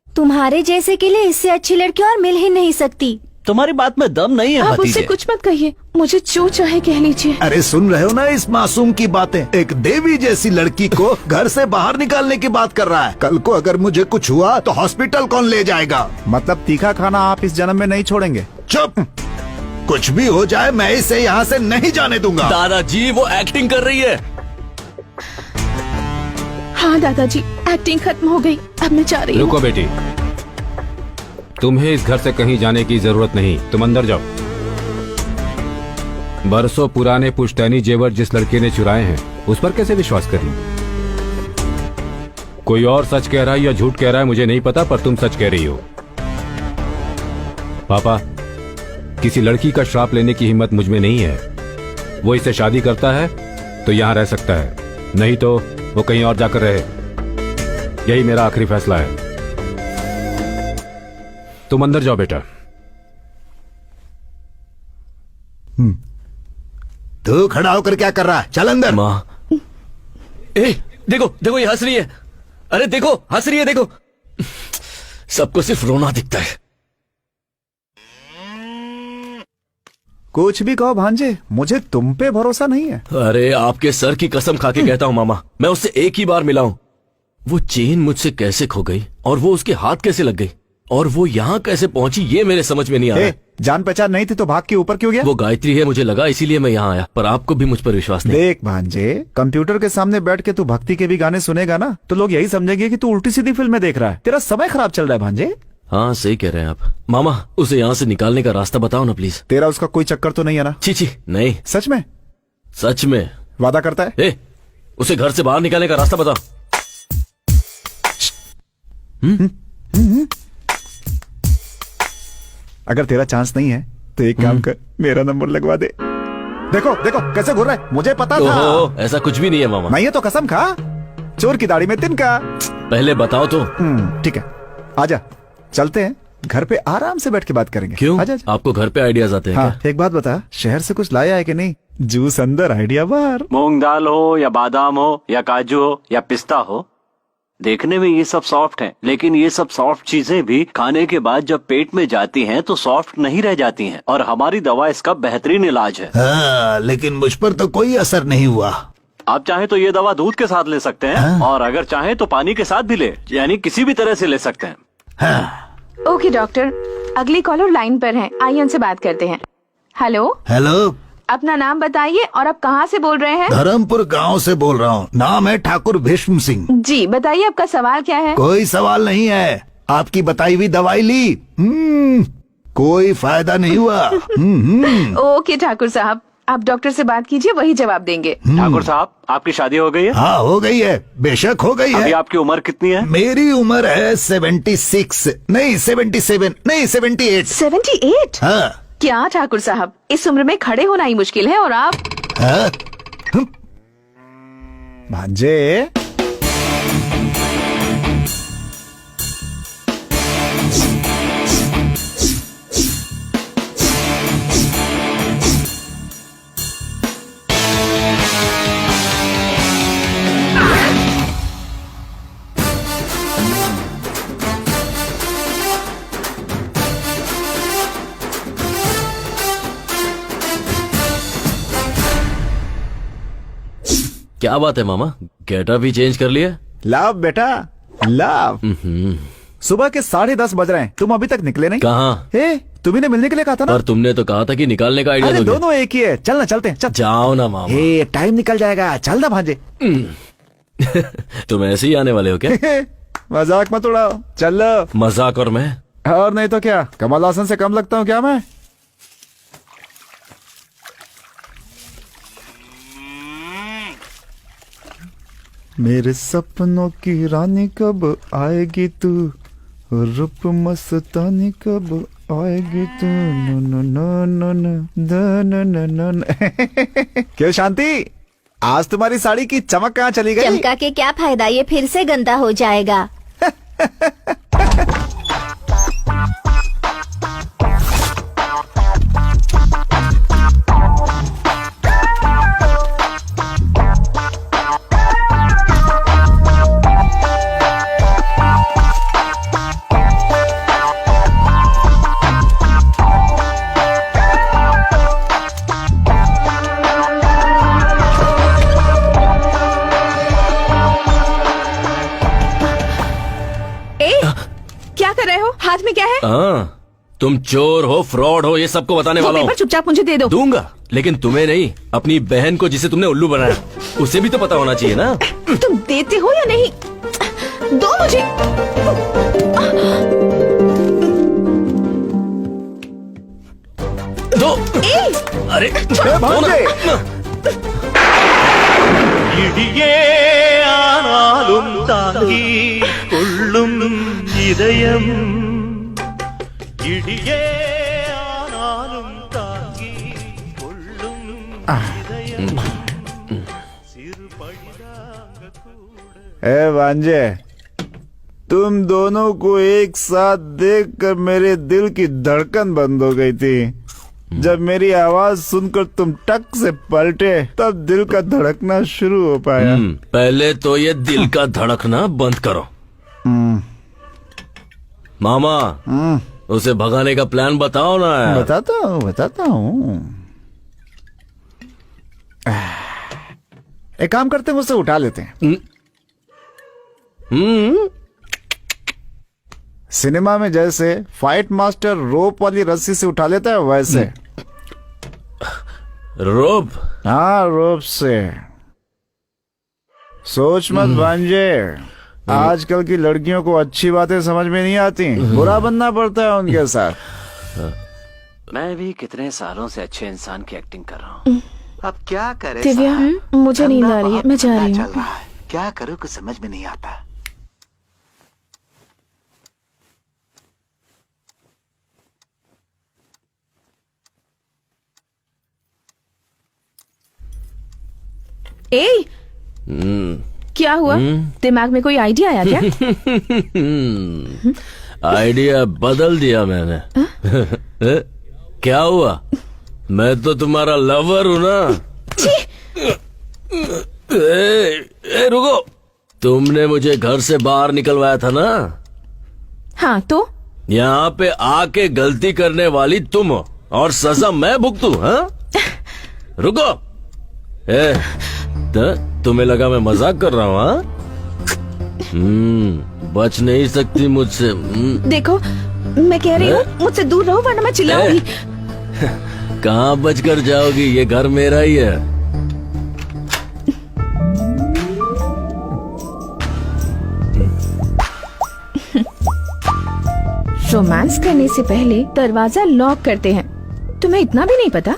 तुम्हारे जैसे के लिए इससे अच्छी लड़की और मिल ही नहीं सकती। तुम्हारी बात में दम नहीं है आप उससे भतीजे। कुछ मत कहिए, मुझे जो चाहे कह लीजिए। अरे सुन रहे हो ना इस मासूम की बातें? एक देवी जैसी लड़की को घर से बाहर निकालने की बात कर रहा है। कल को अगर मुझे कुछ हुआ तो हॉस्पिटल कौन ले जाएगा? मतलब तीखा खाना आप इस जन्म में नहीं छोड़ेंगे? चुप, कुछ भी हो जाए मैं इसे यहाँ से नहीं जाने दूंगा। दादाजी वो एक्टिंग कर रही है। हाँ दादाजी, एक्टिंग खत्म हो गई, अब मैं जा रही हूँ। रुको बेटी, तुम्हें इस घर से कहीं जाने की जरूरत नहीं, तुम अंदर जाओ। बरसों पुराने पुश्तैनी जेवर जिस लड़के ने चुराए हैं, उस पर कैसे विश्वास करें? कोई और सच कह रहा है या झूठ कह रहा है मुझे नहीं पता, पर तुम सच कह रही हो। पापा, किसी लड़की का श्राप लेने की हिम्मत मुझ में नहीं है। वो इससे शादी करता है तो यहां रह सकता है, नहीं तो वो कहीं और जाकर रहे। यही मेरा आखिरी फैसला है। तुम अंदर जाओ बेटा। तू खड़ा होकर क्या कर रहा है? चल अंदर। माँ, देखो देखो ये हंस रही है। अरे देखो हंस रही है, देखो। सबको सिर्फ रोना दिखता है। कुछ भी कहो भांजे, मुझे तुम पे भरोसा नहीं है। अरे आपके सर की कसम खा के कहता हूँ मामा, मैं उससे एक ही बार मिला हूँ। वो चेन मुझसे कैसे खो गई और वो उसके हाथ कैसे लग गई, और वो यहाँ कैसे पहुंची ये मेरे समझ में नहीं आ रहा। जान पहचान नहीं थी तो भाग के ऊपर क्यों गया? वो गायत्री है मुझे लगा, इसीलिए मैं यहाँ आया, पर आपको भी मुझ पर विश्वास नहीं। देख भांजे, कंप्यूटर के सामने बैठ के तू भक्ति के भी गाने सुनेगा ना तो लोग यही समझेंगे कि तू उल्टी सीधी फिल्में देख रहा है। तेरा समय खराब चल रहा है भांजे। हाँ सही कह रहे हैं आप। मामा उसे यहाँ से निकालने का रास्ता बताओ ना प्लीज। तेरा उसका कोई चक्कर तो नहीं है ना? छी नहीं। सच में? सच में। वादा करता है? उसे घर से बाहर निकालने का रास्ता बताओ। अगर तेरा चांस नहीं है तो एक काम कर, मेरा नंबर लगवा दे। देखो देखो कैसे घूर रहा है, मुझे पता था। ऐसा कुछ भी नहीं है मामा। नहीं है तो कसम खा, चोर की दाढ़ी में तिनका। पहले बताओ तो। ठीक है, आजा चलते हैं, घर पे आराम से बैठ के बात करेंगे। क्यों? आजा। आपको घर पे आइडियाज आते हैं? हाँ, एक बात बता, शहर से कुछ लाया है कि नहीं? जूस अंदर आइडिया बाहर। मूंग दाल हो या बादाम हो या काजू हो या पिस्ता हो, देखने में ये सब सॉफ्ट हैं, लेकिन ये सब सॉफ्ट चीजें भी खाने के बाद जब पेट में जाती हैं तो सॉफ्ट नहीं रह जाती हैं, और हमारी दवा इसका बेहतरीन इलाज है। हाँ, लेकिन मुझ पर तो कोई असर नहीं हुआ। आप चाहें तो ये दवा दूध के साथ ले सकते हैं, और अगर चाहें तो पानी के साथ भी ले, यानी किसी भी तरह से ले सकते हैं। ओके डॉक्टर, अगली कॉलर लाइन पर है, आइए उनसे बात करते हैं। हेलो। हेलो, अपना नाम बताइए और आप कहाँ से बोल रहे हैं? धर्मपुर गांव से बोल रहा हूँ, नाम है ठाकुर भीष्म सिंह। जी बताइए, आपका सवाल क्या है? कोई सवाल नहीं है, आपकी बताई हुई दवाई ली, कोई फायदा नहीं हुआ। ओके ठाकुर साहब, आप डॉक्टर से बात कीजिए, वही जवाब देंगे। ठाकुर साहब, आपकी शादी हो गई है? हाँ हो गई है, बेशक हो गई अभी है। आपकी उम्र कितनी है? मेरी उम्र है 76, नहीं 77, नहीं 78। 78? हाँ। क्या ठाकुर साहब, इस उम्र में खड़े होना ही मुश्किल है, और आप? हाँ? भांजे, क्या बात है मामा, गेटअप भी चेंज कर लिया? लाभ बेटा लाभ। सुबह के 10:30 बज रहे हैं, तुम अभी तक निकले नहीं। कहाँ? तुम्ही ने मिलने के लिए कहा था ना। पर तुमने तो कहा था कि निकालने का आइडिया अरे दोगे। दोनों एक ही है, चल ना चलते हैं, चल। जाओ ना मामा। टाइम निकल जाएगा, चल ना भांजे। तुम ऐसे ही आने वाले हो क्या? मजाक मत उड़ाओ, चलो। मजाक और मैं? और नहीं तो क्या, कमल हासन से कम लगता हूँ क्या मैं? मेरे सपनों की रानी कब आएगी तू, रूप मस्तानी कब आएगी तू, no no no no no no no no no. क्यों शांति, आज तुम्हारी साड़ी की चमक कहाँ चली गई? चमका के क्या फायदा, ये फिर से गंदा हो जाएगा। क्या कर रहे हो, हाथ में क्या है? हाँ, तुम चोर हो, फ्रॉड हो, ये सबको बताने वो वाला हूँ। पेपर चुपचाप मुझे दे दो। दूंगा, लेकिन तुम्हें नहीं, अपनी बहन को जिसे तुमने उल्लू बनाया, उसे भी तो पता होना चाहिए ना। तुम देते हो या नहीं? दो मुझे। दो। अरे भांजे, இடியே ஆனாலும் தாங்கி கொள்ளும் இதயம், இடியே ஆனாலும் தாங்கி கொள்ளும் இதயம், சிறு பழிதாங்க கூட। ए भांजे, तुम दोनों को एक साथ देखकर मेरे दिल की धड़कन बंद हो गई थी। जब मेरी आवाज सुनकर तुम टक से पलटे, तब दिल का धड़कना शुरू हो पाया। पहले तो ये दिल का धड़कना बंद करो। मामा, उसे भगाने का प्लान बताओ ना यार। बताता हूँ। एक काम करते हैं, मुझसे उठा लेते हैं। सिनेमा में जैसे फाइट मास्टर रोप वाली रस्सी से उठा लेता है वैसे। रोब। हाँ, रोप से। सोच मत भांजे, आजकल की लड़कियों को अच्छी बातें समझ में नहीं आती, बुरा बनना पड़ता है उनके साथ। मैं भी कितने सालों से अच्छे इंसान की एक्टिंग कर रहा हूँ। अब क्या करे दिव्या, मुझे नींद आ रही है, मैं जा रही चल हूँ। रहा है, क्या करूँ कुछ समझ में नहीं आता। ए, क्या हुआ? दिमाग में कोई आइडिया आया क्या? आइडिया बदल दिया मैंने। क्या हुआ? मैं तो तुम्हारा लवर हूँ ना। रुको, तुमने मुझे घर से बाहर निकलवाया था ना। हाँ तो यहाँ पे आके गलती करने वाली तुम हो और सजा मैं भुगतू। हाँ, रुको। तुम्हें लगा मैं मजाक कर रहा हूँ? हाँ, बच नहीं सकती मुझसे। देखो, मैं कह रही हूँ मुझसे दूर रहो वरना मैं चिल्लाऊंगी। कहाँ बचकर जाओगी? ये घर मेरा ही है। रोमांस करने से पहले दरवाजा लॉक करते हैं, तुम्हें इतना भी नहीं पता?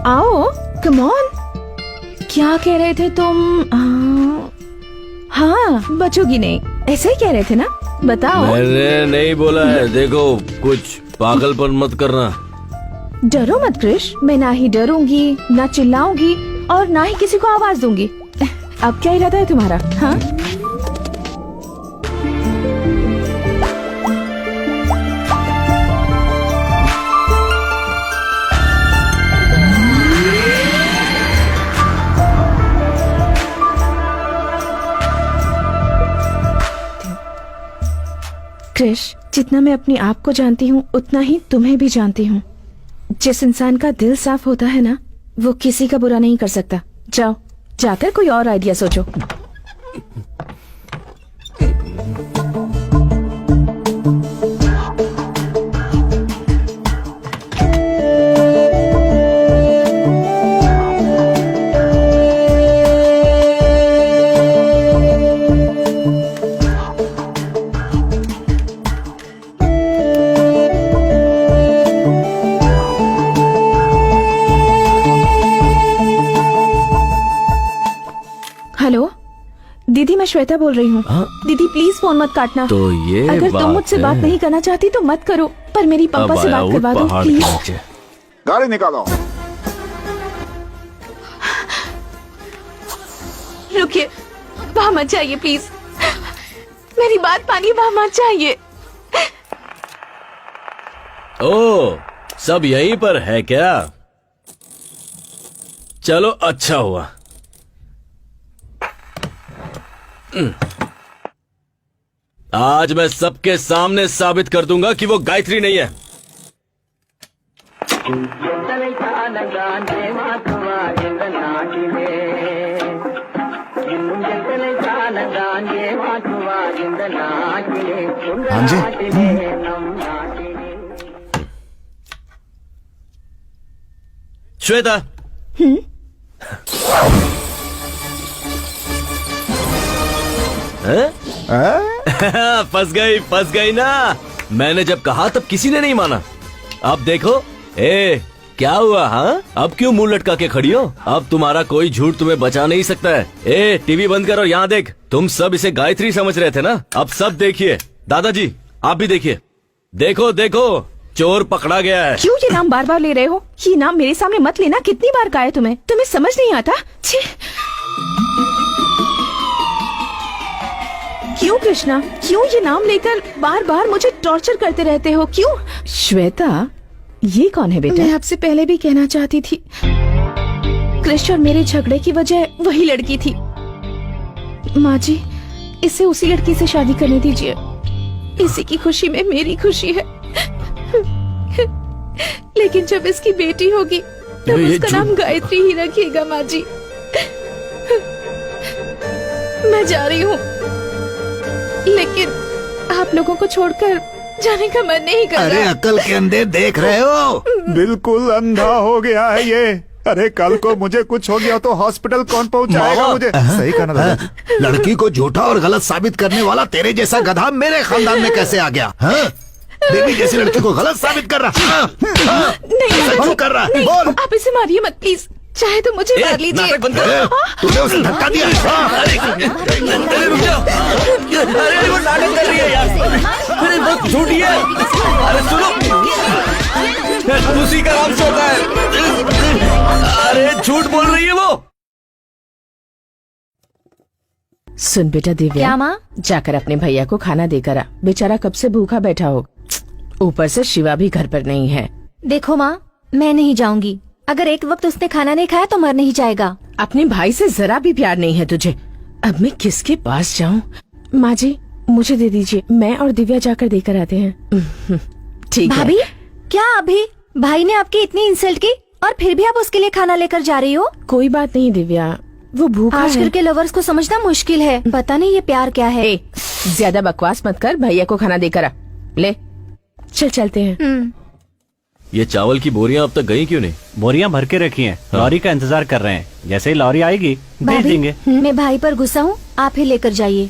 आओ, कम ऑन। क्या कह रहे थे तुम? हाँ, बचोगी नहीं, ऐसे ही कह रहे थे ना? बताओ। मैंने नहीं बोला है। देखो, कुछ पागलपन मत करना। डरो मत क्रिश, मैं ना ही डरूंगी, ना चिल्लाऊंगी और ना ही किसी को आवाज दूंगी। अब क्या इरादा है तुम्हारा? हाँ, क्रिश, जितना मैं अपने आप को जानती हूँ उतना ही तुम्हें भी जानती हूँ। जिस इंसान का दिल साफ होता है ना, वो किसी का बुरा नहीं कर सकता। जाओ, जाकर कोई और आइडिया सोचो। हेलो दीदी, मैं श्वेता बोल रही हूँ। दीदी प्लीज फोन मत काटना। तो ये अगर तुम मुझसे बात नहीं करना चाहती तो मत करो, पर मेरी पापा से बात करवा दो प्लीज। गाड़ी निकालो। रुकिए, वहाँ मत जाइए प्लीज, मेरी बात मानिए, वहाँ मत जाइए। ओ, सब यहीं पर है क्या? चलो, अच्छा हुआ। आज मैं सबके सामने साबित कर दूंगा कि वो गायत्री नहीं है। हाँ जी। श्वेता, फंस गई ना। मैंने जब कहा तब किसी ने नहीं माना। अब देखो, क्या हुआ? हाँ, अब क्यों मुंह लटका के खड़ी हो? अब तुम्हारा कोई झूठ तुम्हें बचा नहीं सकता है। टीवी बंद करो, यहाँ देख। तुम सब इसे गायत्री समझ रहे थे ना, अब सब देखिए। दादाजी, आप भी देखिए। देखो देखो, चोर पकड़ा गया है। क्यों ये नाम बार बार ले रहे हो? ये नाम मेरे सामने मत लेना। कितनी बार कहा है तुम्हें? तुम्हें समझ नहीं आता? छी। क्यों कृष्णा, क्यों ये नाम लेकर बार बार मुझे टॉर्चर करते रहते हो? क्यों? श्वेता, ये कौन है बेटा? मैं आपसे पहले भी कहना चाहती थी, कृष्ण और मेरे झगड़े की वजह वही लड़की थी। माँ जी, इसे उसी लड़की से शादी करने दीजिए। इसी की खुशी में मेरी खुशी है। लेकिन जब इसकी बेटी होगी तब उसका नाम गायत्री ही रखिएगा माँ जी। मैं जा रही हूँ, लेकिन आप लोगों को छोड़कर जाने का मन नहीं कर अरे रहा। अकल के अंधे देख रहे हो? बिल्कुल अंधा हो गया है ये। अरे कल को मुझे कुछ हो गया तो हॉस्पिटल कौन पहुंचाएगा मुझे? सही कहना दादाजी। लड़की को झूठा और गलत साबित करने वाला तेरे जैसा गधा मेरे खानदान में कैसे आ गया? हाँ? देवी जैसी लड़की को गलत साबित कर रहा? हाँ? नहीं, क्यों कर रहा है? नहीं, बोल। आप इसे मारिए मत प्लीज, चाहे तो मुझे मार लीजिए। नाटक बंद कर। तूने उसे धक्का दिया? हाँ? अरे रुक जाओ। अरे वो नाटक कर रही है यार। अरे बहुत झूठी है। अरे सुनो, उसी का नाम से होता है। अरे झूठ बोल रही है वो। सुन बेटा दिव्या, क्या माँ? जाकर अपने भैया को खाना देकर आ, बेचारा कब से भूखा बैठा हो। ऊपर से शिवा भी घर पर नहीं है। देखो माँ, मैं नहीं जाऊंगी। अगर एक वक्त उसने खाना नहीं खाया तो मर नहीं जाएगा। अपने भाई से जरा भी प्यार नहीं है तुझे। अब मैं किसके पास जाऊँ? माँ जी मुझे दे दीजिए, मैं और दिव्या जाकर देकर आते हैं। ठीक है। भाभी, क्या अभी भाई ने आपकी इतनी इंसल्ट की और फिर भी आप उसके लिए खाना लेकर जा रही हो? कोई बात नहीं दिव्या, वो भूखा आजकल है। के लवर्स को समझना मुश्किल है। पता नहीं ये प्यार क्या है। ए, ज्यादा बकवास मत कर, भैया को खाना देकर आ। ले चल चलते हैं। ये चावल की बोरियां अब तक गई क्यों नहीं? बोरियां भर के रखी हैं, लॉरी का इंतजार कर रहे हैं। जैसे ही लॉरी आएगी भेज भाभी, देंगे। मैं भाई पर गुस्सा हूँ, आप ही लेकर जाइए।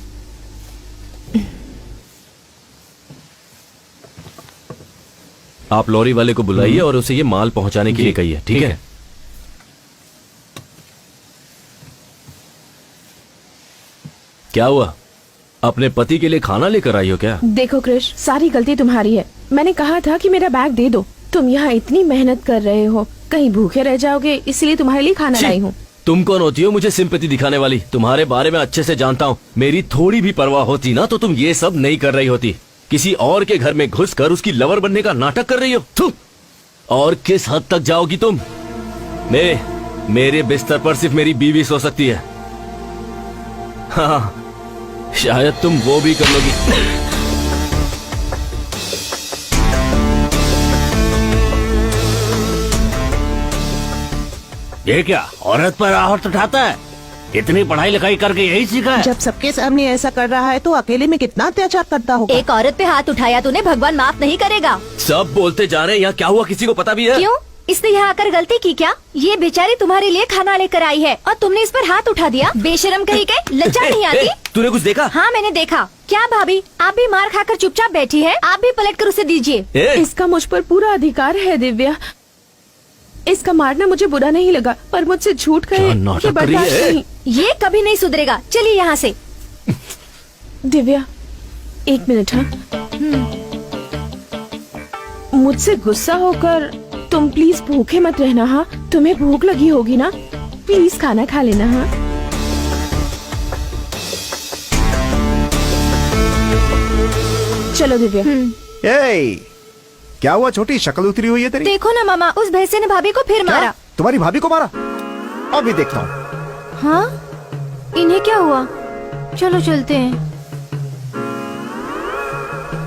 आप लॉरी वाले को बुलाइए और उसे ये माल पहुंचाने के लिए कहिए, ठीक है? क्या हुआ? अपने पति के लिए खाना लेकर आई हो क्या? देखो क्रिश, सारी गलती तुम्हारी है। मैंने कहा था कि मेरा बैग दे दो। तुम यहाँ इतनी मेहनत कर रहे हो, कहीं भूखे रह जाओगे, इसलिए तुम्हारे लिए खाना लाई हूँ। तुम कौन होती हो मुझे सिंपैथी दिखाने वाली? तुम्हारे बारे में अच्छे से जानता हूँ। मेरी थोड़ी भी परवाह होती ना तो तुम ये सब नहीं कर रही होती। किसी और के घर में घुसकर उसकी लवर बनने का नाटक कर रही हो। थू! और किस हद तक जाओगी तुम? मेरे बिस्तर पर सिर्फ मेरी बीवी सो सकती है। हाँ, शायद तुम वो भी कर लोगी। ये क्या औरत पर आहट उठाता है? इतनी पढ़ाई लिखाई करके यही सीखा है? जब सबके सामने ऐसा कर रहा है तो अकेले में कितना अत्याचार करता होगा। एक औरत पे हाथ उठाया तूने, भगवान माफ नहीं करेगा। सब बोलते जा रहे हैं, यहाँ क्या हुआ किसी को पता भी है? क्यों? इसने यहाँ आकर गलती की क्या? ये बेचारी तुम्हारे लिए खाना लेकर आई है और तुमने इस पर हाथ उठा दिया। बेशरम कहीं के, लज्जा नहीं आती? तूने कुछ देखा? हाँ मैंने देखा। क्या भाभी, आप भी मार खाकर चुपचाप बैठी है? आप भी पलट कर उसे दीजिए। इसका मुझ पर पूरा अधिकार है दिव्या। इसका मारना मुझे बुरा नहीं लगा, पर मुझसे झूठ कहे ये बर्दाश्त नहीं। ये कभी नहीं सुधरेगा। चलिए यहाँ से। दिव्या एक मिनट। हाँ, मुझसे गुस्सा होकर तुम प्लीज भूखे मत रहना। हाँ, तुम्हें भूख लगी होगी ना, प्लीज खाना खा लेना। हाँ, चलो दिव्या। ए, क्या हुआ छोटी, शक्ल उतरी हुई है तेरी? देखो ना मामा, उस भैंसे ने भाभी को फिर क्या? मारा। तुम्हारी भाभी को मारा? अभी देखता हूँ। हाँ, इन्हें क्या हुआ? चलो चलते हैं।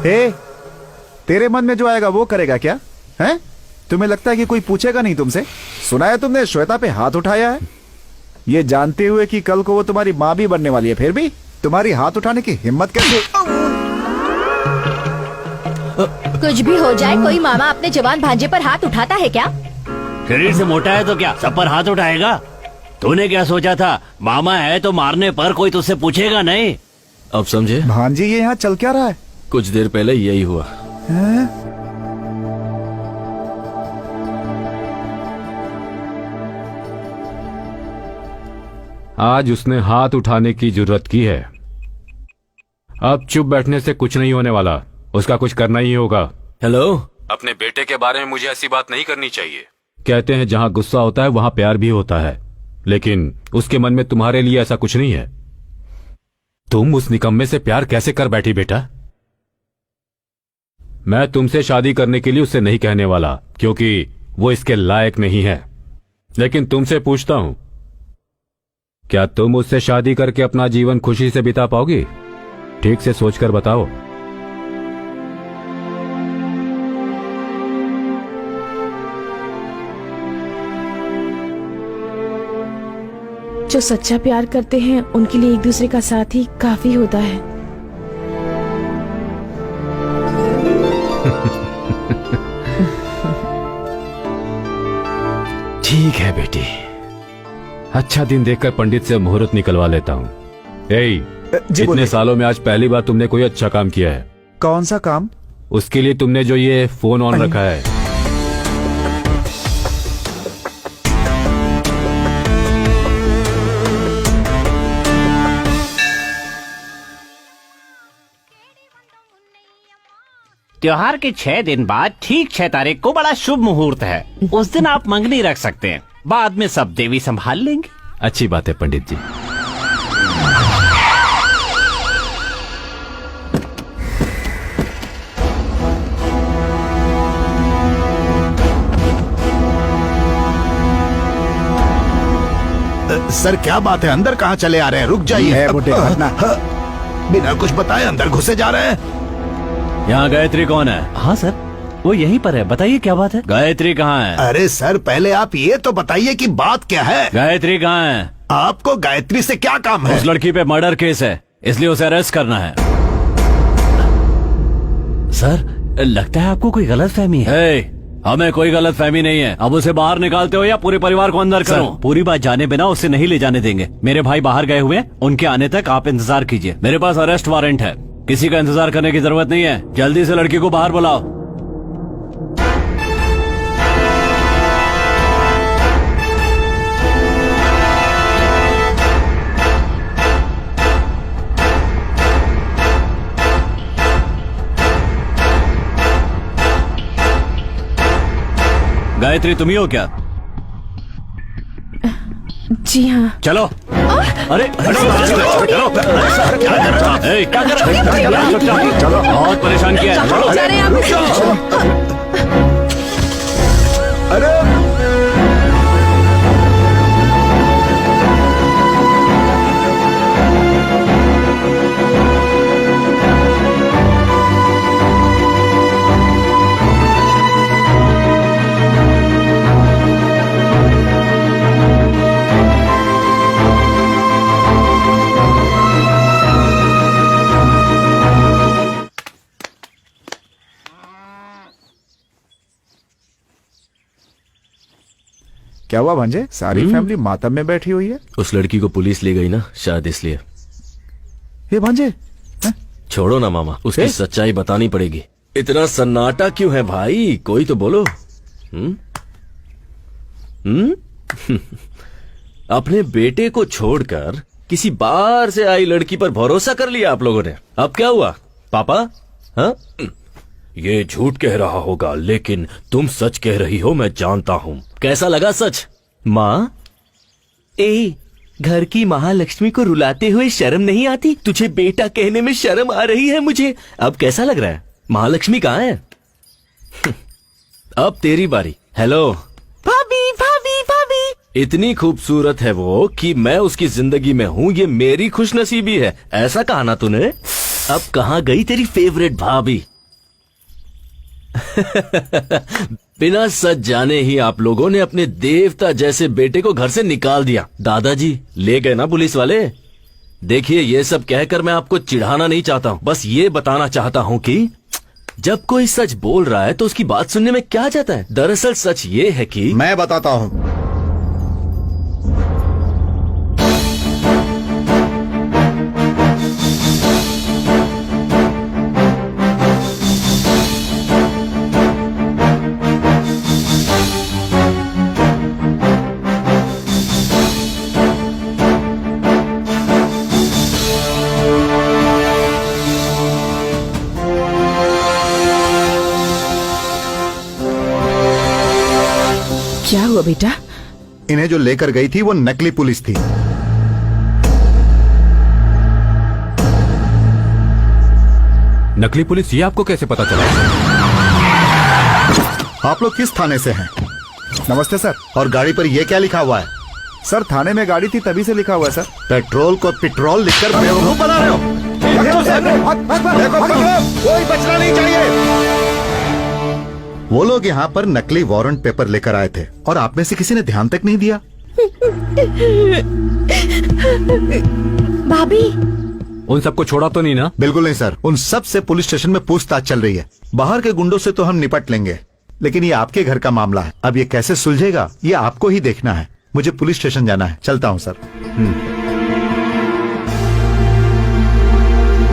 ए, तेरे मन में जो आएगा वो करेगा क्या? हैं? तुम्हें लगता है कि कोई पूछेगा नहीं तुमसे? सुना है तुमने श्वेता पे हाथ उठाया है, ये जानते हुए कि कल को वो तुम्हारी माँ भी बनने वाली है, फिर भी तुम्हारी हाथ उठाने की हिम्मत कैसे? कुछ भी हो जाए, कोई मामा अपने जवान भांजे पर हाथ उठाता है क्या? शरीर से मोटा है तो क्या सब पर हाथ उठाएगा? तूने क्या सोचा था, मामा है तो मारने पर कोई तुझसे पूछेगा नहीं? अब समझे? भांजी ये यहाँ चल क्या रहा है? कुछ देर पहले यही हुआ। आज उसने हाथ उठाने की जरूरत की है। अब चुप बैठने से कुछ नहीं होने वाला, उसका कुछ करना ही होगा। हेलो, अपने बेटे के बारे में मुझे ऐसी बात नहीं करनी चाहिए। कहते हैं जहां गुस्सा होता है वहां प्यार भी होता है, लेकिन उसके मन में तुम्हारे लिए ऐसा कुछ नहीं है। तुम उस निकम्मे से प्यार कैसे कर बैठी बेटा? मैं तुमसे शादी करने के लिए उससे नहीं कहने वाला, क्योंकि वो इसके लायक नहीं है। लेकिन तुमसे पूछता हूं, क्या तुम उससे शादी करके अपना जीवन खुशी से बिता पाओगी? ठीक से सोचकर बताओ। जो सच्चा प्यार करते हैं उनके लिए एक दूसरे का साथ ही काफी होता है। ठीक है बेटी, अच्छा दिन देखकर पंडित से मुहूर्त निकलवा लेता हूँ। जी इतने बोलिए। सालों में आज पहली बार तुमने कोई अच्छा काम किया है। कौन सा काम? उसके लिए तुमने जो ये फोन ऑन रखा है। त्योहार के 6 दिन बाद ठीक 6 तारीख को बड़ा शुभ मुहूर्त है। उस दिन आप मंगनी रख सकते हैं, बाद में सब देवी संभाल लेंगे। अच्छी बात है पंडित जी। सर क्या बात है, अंदर कहाँ चले आ रहे हैं? रुक जाइए। है बुड्ढे, हटना। बिना कुछ बताए अंदर घुसे जा रहे हैं। यहाँ गायत्री कौन है? हाँ सर, वो यहीं पर है, बताइए क्या बात है। गायत्री कहाँ है? अरे सर पहले आप ये तो बताइए कि बात क्या है। गायत्री कहाँ है? आपको गायत्री से क्या काम है? उस लड़की पे मर्डर केस है, इसलिए उसे अरेस्ट करना है। सर लगता है आपको कोई गलत फहमी है। हमें कोई गलत फहमी नहीं है। अब उसे बाहर निकालते हो या पूरे परिवार को अंदर करो? पूरी बात जाने बिना उसे नहीं ले जाने देंगे। मेरे भाई बाहर गए हुए हैं, उनके आने तक आप इंतजार कीजिए। मेरे पास अरेस्ट वारंट है, किसी का इंतजार करने की जरूरत नहीं है। जल्दी से लड़की को बाहर बुलाओ। गायत्री तुम ही हो क्या? जी हाँ। चलो। अरे क्या कर रहे हो? बहुत परेशान किया है। कहाँ जा रहे हैं आप? अरे क्या हुआ भांजे? सारी फैमिली मातम में बैठी हुई है। उस लड़की को पुलिस ले गई ना, शायद इसलिए। ये भांजे छोड़ो ना मामा, उसकी सच्चाई बतानी पड़ेगी। इतना सन्नाटा क्यों है भाई? कोई तो बोलो। अपने बेटे को छोड़कर किसी बाहर से आई लड़की पर भरोसा कर लिया आप लोगों ने। अब क्या हुआ पापा? हाँ, ये झूठ कह रहा होगा, लेकिन तुम सच कह रही हो, मैं जानता हूँ। कैसा लगा सच? माँ, घर की महालक्ष्मी को रुलाते हुए शर्म नहीं आती? तुझे बेटा कहने में शर्म आ रही है मुझे। अब कैसा लग रहा है? महालक्ष्मी कहाँ है? अब तेरी बारी। हेलो भाभी भाभी भाभी। इतनी खूबसूरत है वो कि मैं उसकी जिंदगी में हूँ, ये मेरी खुशनसीबी है। ऐसा कहा ना तूने। अब कहाँ गई तेरी फेवरेट भाभी? बिना सच जाने ही आप लोगों ने अपने देवता जैसे बेटे को घर से निकाल दिया। दादाजी ले गए ना पुलिस वाले। देखिए, ये सब कहकर मैं आपको चिढ़ाना नहीं चाहता हूँ, बस ये बताना चाहता हूँ कि जब कोई सच बोल रहा है तो उसकी बात सुनने में क्या जाता है। दरअसल सच ये है कि मैं बताता हूँ। क्या हुआ बेटा? इन्हें जो लेकर गई थी वो नकली पुलिस थी। नकली पुलिस, ये आपको कैसे पता चला? आप लोग किस थाने से हैं? नमस्ते सर। और गाड़ी पर ये क्या लिखा हुआ है? सर थाने में गाड़ी थी तभी से लिखा हुआ है सर। पेट्रोल को पेट्रोल लिखकर बेवकूफ बना रहे हो। कोई बचना नहीं चाहिए। वो लोग यहाँ पर नकली वारंट पेपर लेकर आए थे और आप में से किसी ने ध्यान तक नहीं दिया। भाभी, उन सबको छोड़ा तो नहीं ना? बिल्कुल नहीं सर, उन सब से पुलिस स्टेशन में पूछताछ चल रही है। बाहर के गुंडों से तो हम निपट लेंगे, लेकिन ये आपके घर का मामला है, अब ये कैसे सुलझेगा ये आपको ही देखना है। मुझे पुलिस स्टेशन जाना है, चलता हूँ सर।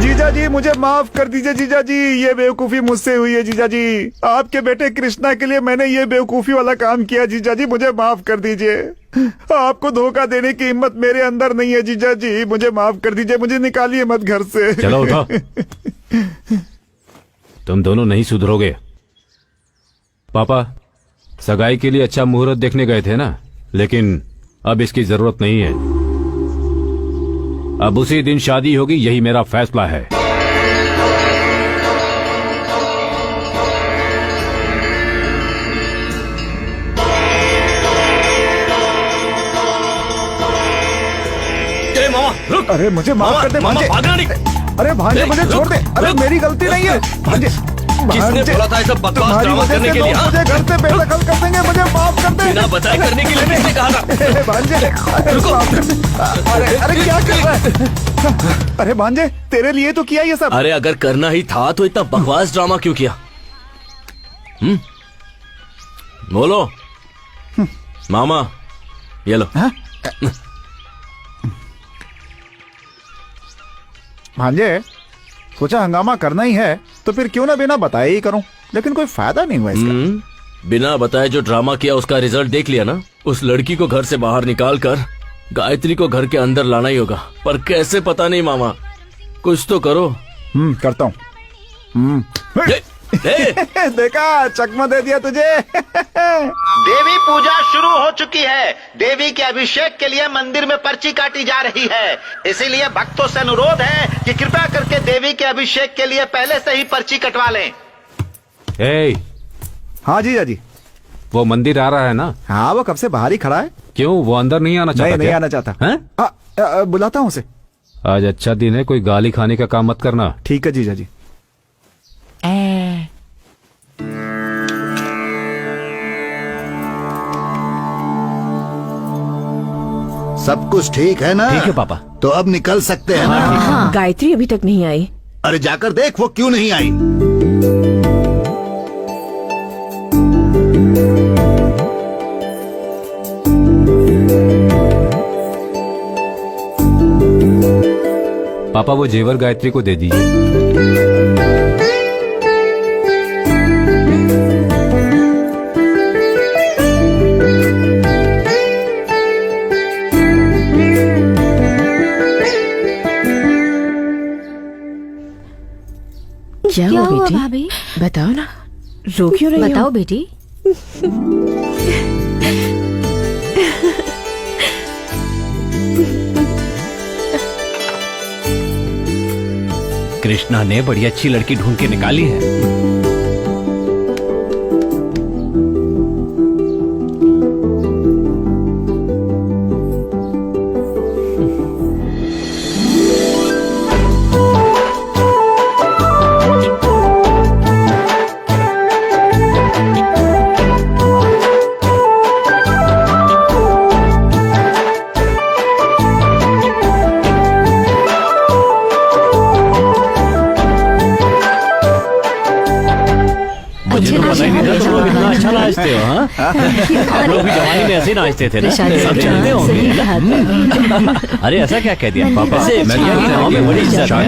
जीजा जी मुझे माफ कर दीजिए जीजा जी, ये बेवकूफी मुझसे हुई है जीजा जी। आपके बेटे कृष्णा के लिए मैंने ये बेवकूफी वाला काम किया जीजा जी, मुझे माफ कर दीजिए। आपको धोखा देने की हिम्मत मेरे अंदर नहीं है जीजा जी, मुझे माफ कर दीजिए, मुझे निकालिए मत घर से। चलो उठो। तुम दोनों नहीं सुधरोगे। पापा सगाई के लिए अच्छा मुहूर्त देखने गए थे ना, लेकिन अब इसकी जरूरत नहीं है। अब उसी दिन शादी होगी, यही मेरा फैसला है। रुक। अरे मुझे माफ कर दे भांजे। भागना नहीं। अरे भांजे मुझे छोड़ दे। अरे मेरी गलती नहीं है भांजे। किसने बोला था ऐसा बकवास तुम्हारी ड्रामा वजह करने से के लोग लिए? हाँ? मुझे घर से बेदखल कर देंगे, मुझे माफ कर दे। बिना बताए करने के लिए किसने कहा था? अरे भांजे रुको। माफ कर दे। अरे क्या कर रहा है? अरे भांजे तेरे लिए तो किया ये सब। अरे अगर करना ही था तो इतना बकवास ड्रामा क्यों किया? बोलो। मामा ये लो। भांजे सोचा हंगामा करना ही है तो फिर क्यों ना बिना बताए ही करूं, लेकिन कोई फायदा नहीं हुआ इसका। बिना बताए जो ड्रामा किया उसका रिजल्ट देख लिया ना। उस लड़की को घर से बाहर निकाल कर गायत्री को घर के अंदर लाना ही होगा, पर कैसे पता नहीं मामा, कुछ तो करो। करता हूँ। देखा चकमा दे दिया तुझे। देवी पूजा शुरू हो चुकी है। देवी के अभिषेक के लिए मंदिर में पर्ची काटी जा रही है, इसीलिए भक्तों से अनुरोध है कि कृपया करके देवी के अभिषेक के लिए पहले से ही पर्ची कटवा लें। हाँ जीजा जी। वो मंदिर आ रहा है ना? हाँ वो कब से बाहर ही खड़ा है। क्यों, वो अंदर नहीं आना चाहता? नहीं आना चाहता। हैं? बुलाता हूँ उसे। आज अच्छा दिन है, कोई गाली खाने का काम मत करना। ठीक है जीजा जी। सब कुछ ठीक है ना? ठीक है पापा। तो अब निकल सकते हैं ना? गायत्री अभी तक नहीं आई। अरे जाकर देख वो क्यों नहीं आई। पापा वो जेवर गायत्री को दे दीजिए। क्या क्या हुआ हुआ बेटी? भाभी? बताओ ना, रो क्यों रही हो? बताओ बेटी। कृष्णा ने बड़ी अच्छी लड़की ढूंढ के निकाली है। मुझे तो पता ही नहीं था तुम लोग इतना अच्छा नाचते हो। हाँ, हम लोग भी जवानी में ऐसे ही नाचते थे ना। सब जानते होंगे। अरे ऐसा क्या कह दिया पापा? बड़ी इज्जत है।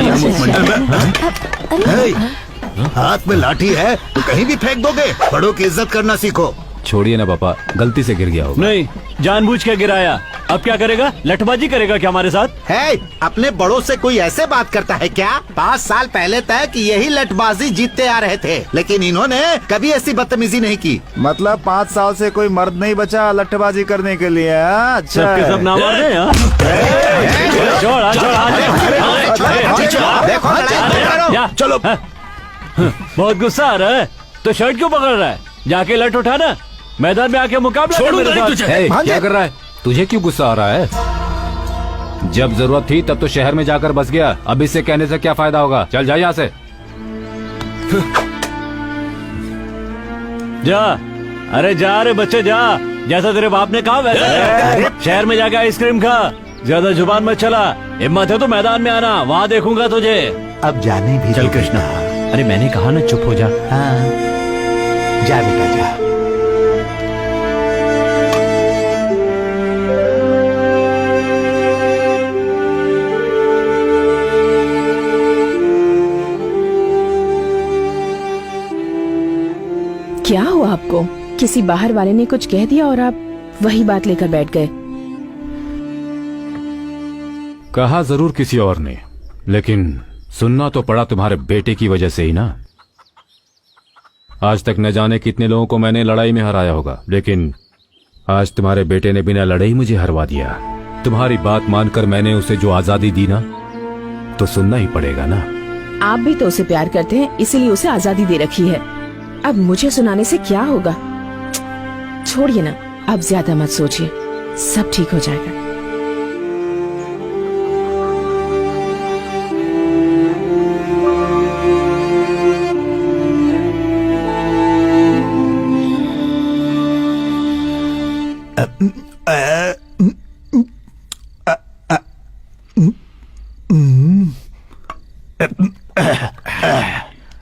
हाथ में लाठी है तो कहीं भी फेंक दोगे। बड़ों की इज्जत करना सीखो। छोड़िए ना पापा, गलती से गिर गया होगा। नहीं, जानबूझ के गिराया। अब क्या करेगा? लठबाजी करेगा क्या हमारे साथ? है अपने बड़ों से कोई ऐसे बात करता है क्या? 5 साल पहले तक यही लठबाजी जीतते आ रहे थे, लेकिन इन्होंने कभी ऐसी बदतमीजी नहीं की। मतलब 5 साल से कोई मर्द नहीं बचा लट्ठबाजी करने के लिए। अच्छा सबके सब नाम मार दे। चलो। बहुत गुस्सा आ रहा है तो शर्ट क्यों पकड़ रहा है? जाके लठ उठाना, मैदान में आके मुकाबला कर मेरे साथ। क्या कर रहा है? तुझे क्यों गुस्सा आ रहा है? जब जरूरत थी तब तो शहर में जाकर बस गया, अब इससे कहने से क्या फायदा होगा? चल जा यहाँ से। जा, अरे जा रे बच्चे जा, जैसा तेरे बाप ने कहा वैसा। शहर में जाके आइसक्रीम खा, ज्यादा जुबान मत चला। हिम्मत है तो मैदान में आना, वहाँ देखूंगा तुझे। अब जाने भी चल कृष्णा। अरे मैंने कहा ना चुप हो जा। जा बेटा जा। क्या हुआ आपको? किसी बाहर वाले ने कुछ कह दिया और आप वही बात लेकर बैठ गए? कहा जरूर किसी और ने, लेकिन सुनना तो पड़ा तुम्हारे बेटे की वजह से ही ना। आज तक न जाने कितने लोगों को मैंने लड़ाई में हराया होगा, लेकिन आज तुम्हारे बेटे ने बिना लड़ाई मुझे हरवा दिया। तुम्हारी बात मानकर मैंने उसे जो आजादी दी ना, तो सुनना ही पड़ेगा ना। आप भी तो उसे प्यार करते हैं, इसीलिए उसे आजादी दे रखी है। अब मुझे सुनाने से क्या होगा? छोड़िए ना, अब ज्यादा मत सोचिए, सब ठीक हो जाएगा।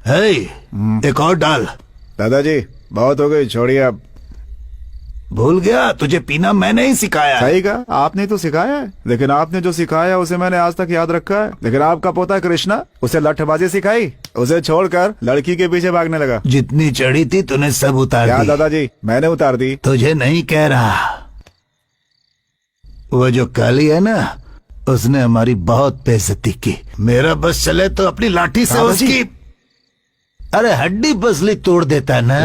हे, एक और डाल। दादाजी बहुत हो गई, छोड़िए अब। भूल गया, तुझे पीना मैंने ही सिखाया है। सही कहा, आपने तो सिखाया है, लेकिन आपने जो सिखाया उसे मैंने आज तक याद रखा है। लेकिन आपका पोता कृष्णा, उसे लठबाजी सिखाई, उसे छोड़कर लड़की के पीछे भागने लगा। जितनी चढ़ी थी तूने सब उतार क्या दी। दादाजी, मैंने उतार दी। तुझे नहीं कह रहा, वो जो काली है ना, उसने हमारी बहुत बेइज्जती की। मेरा बस चले तो अपनी लाठी से दादाजी। उसकी अरे हड्डी पसली तोड़ देता है ना।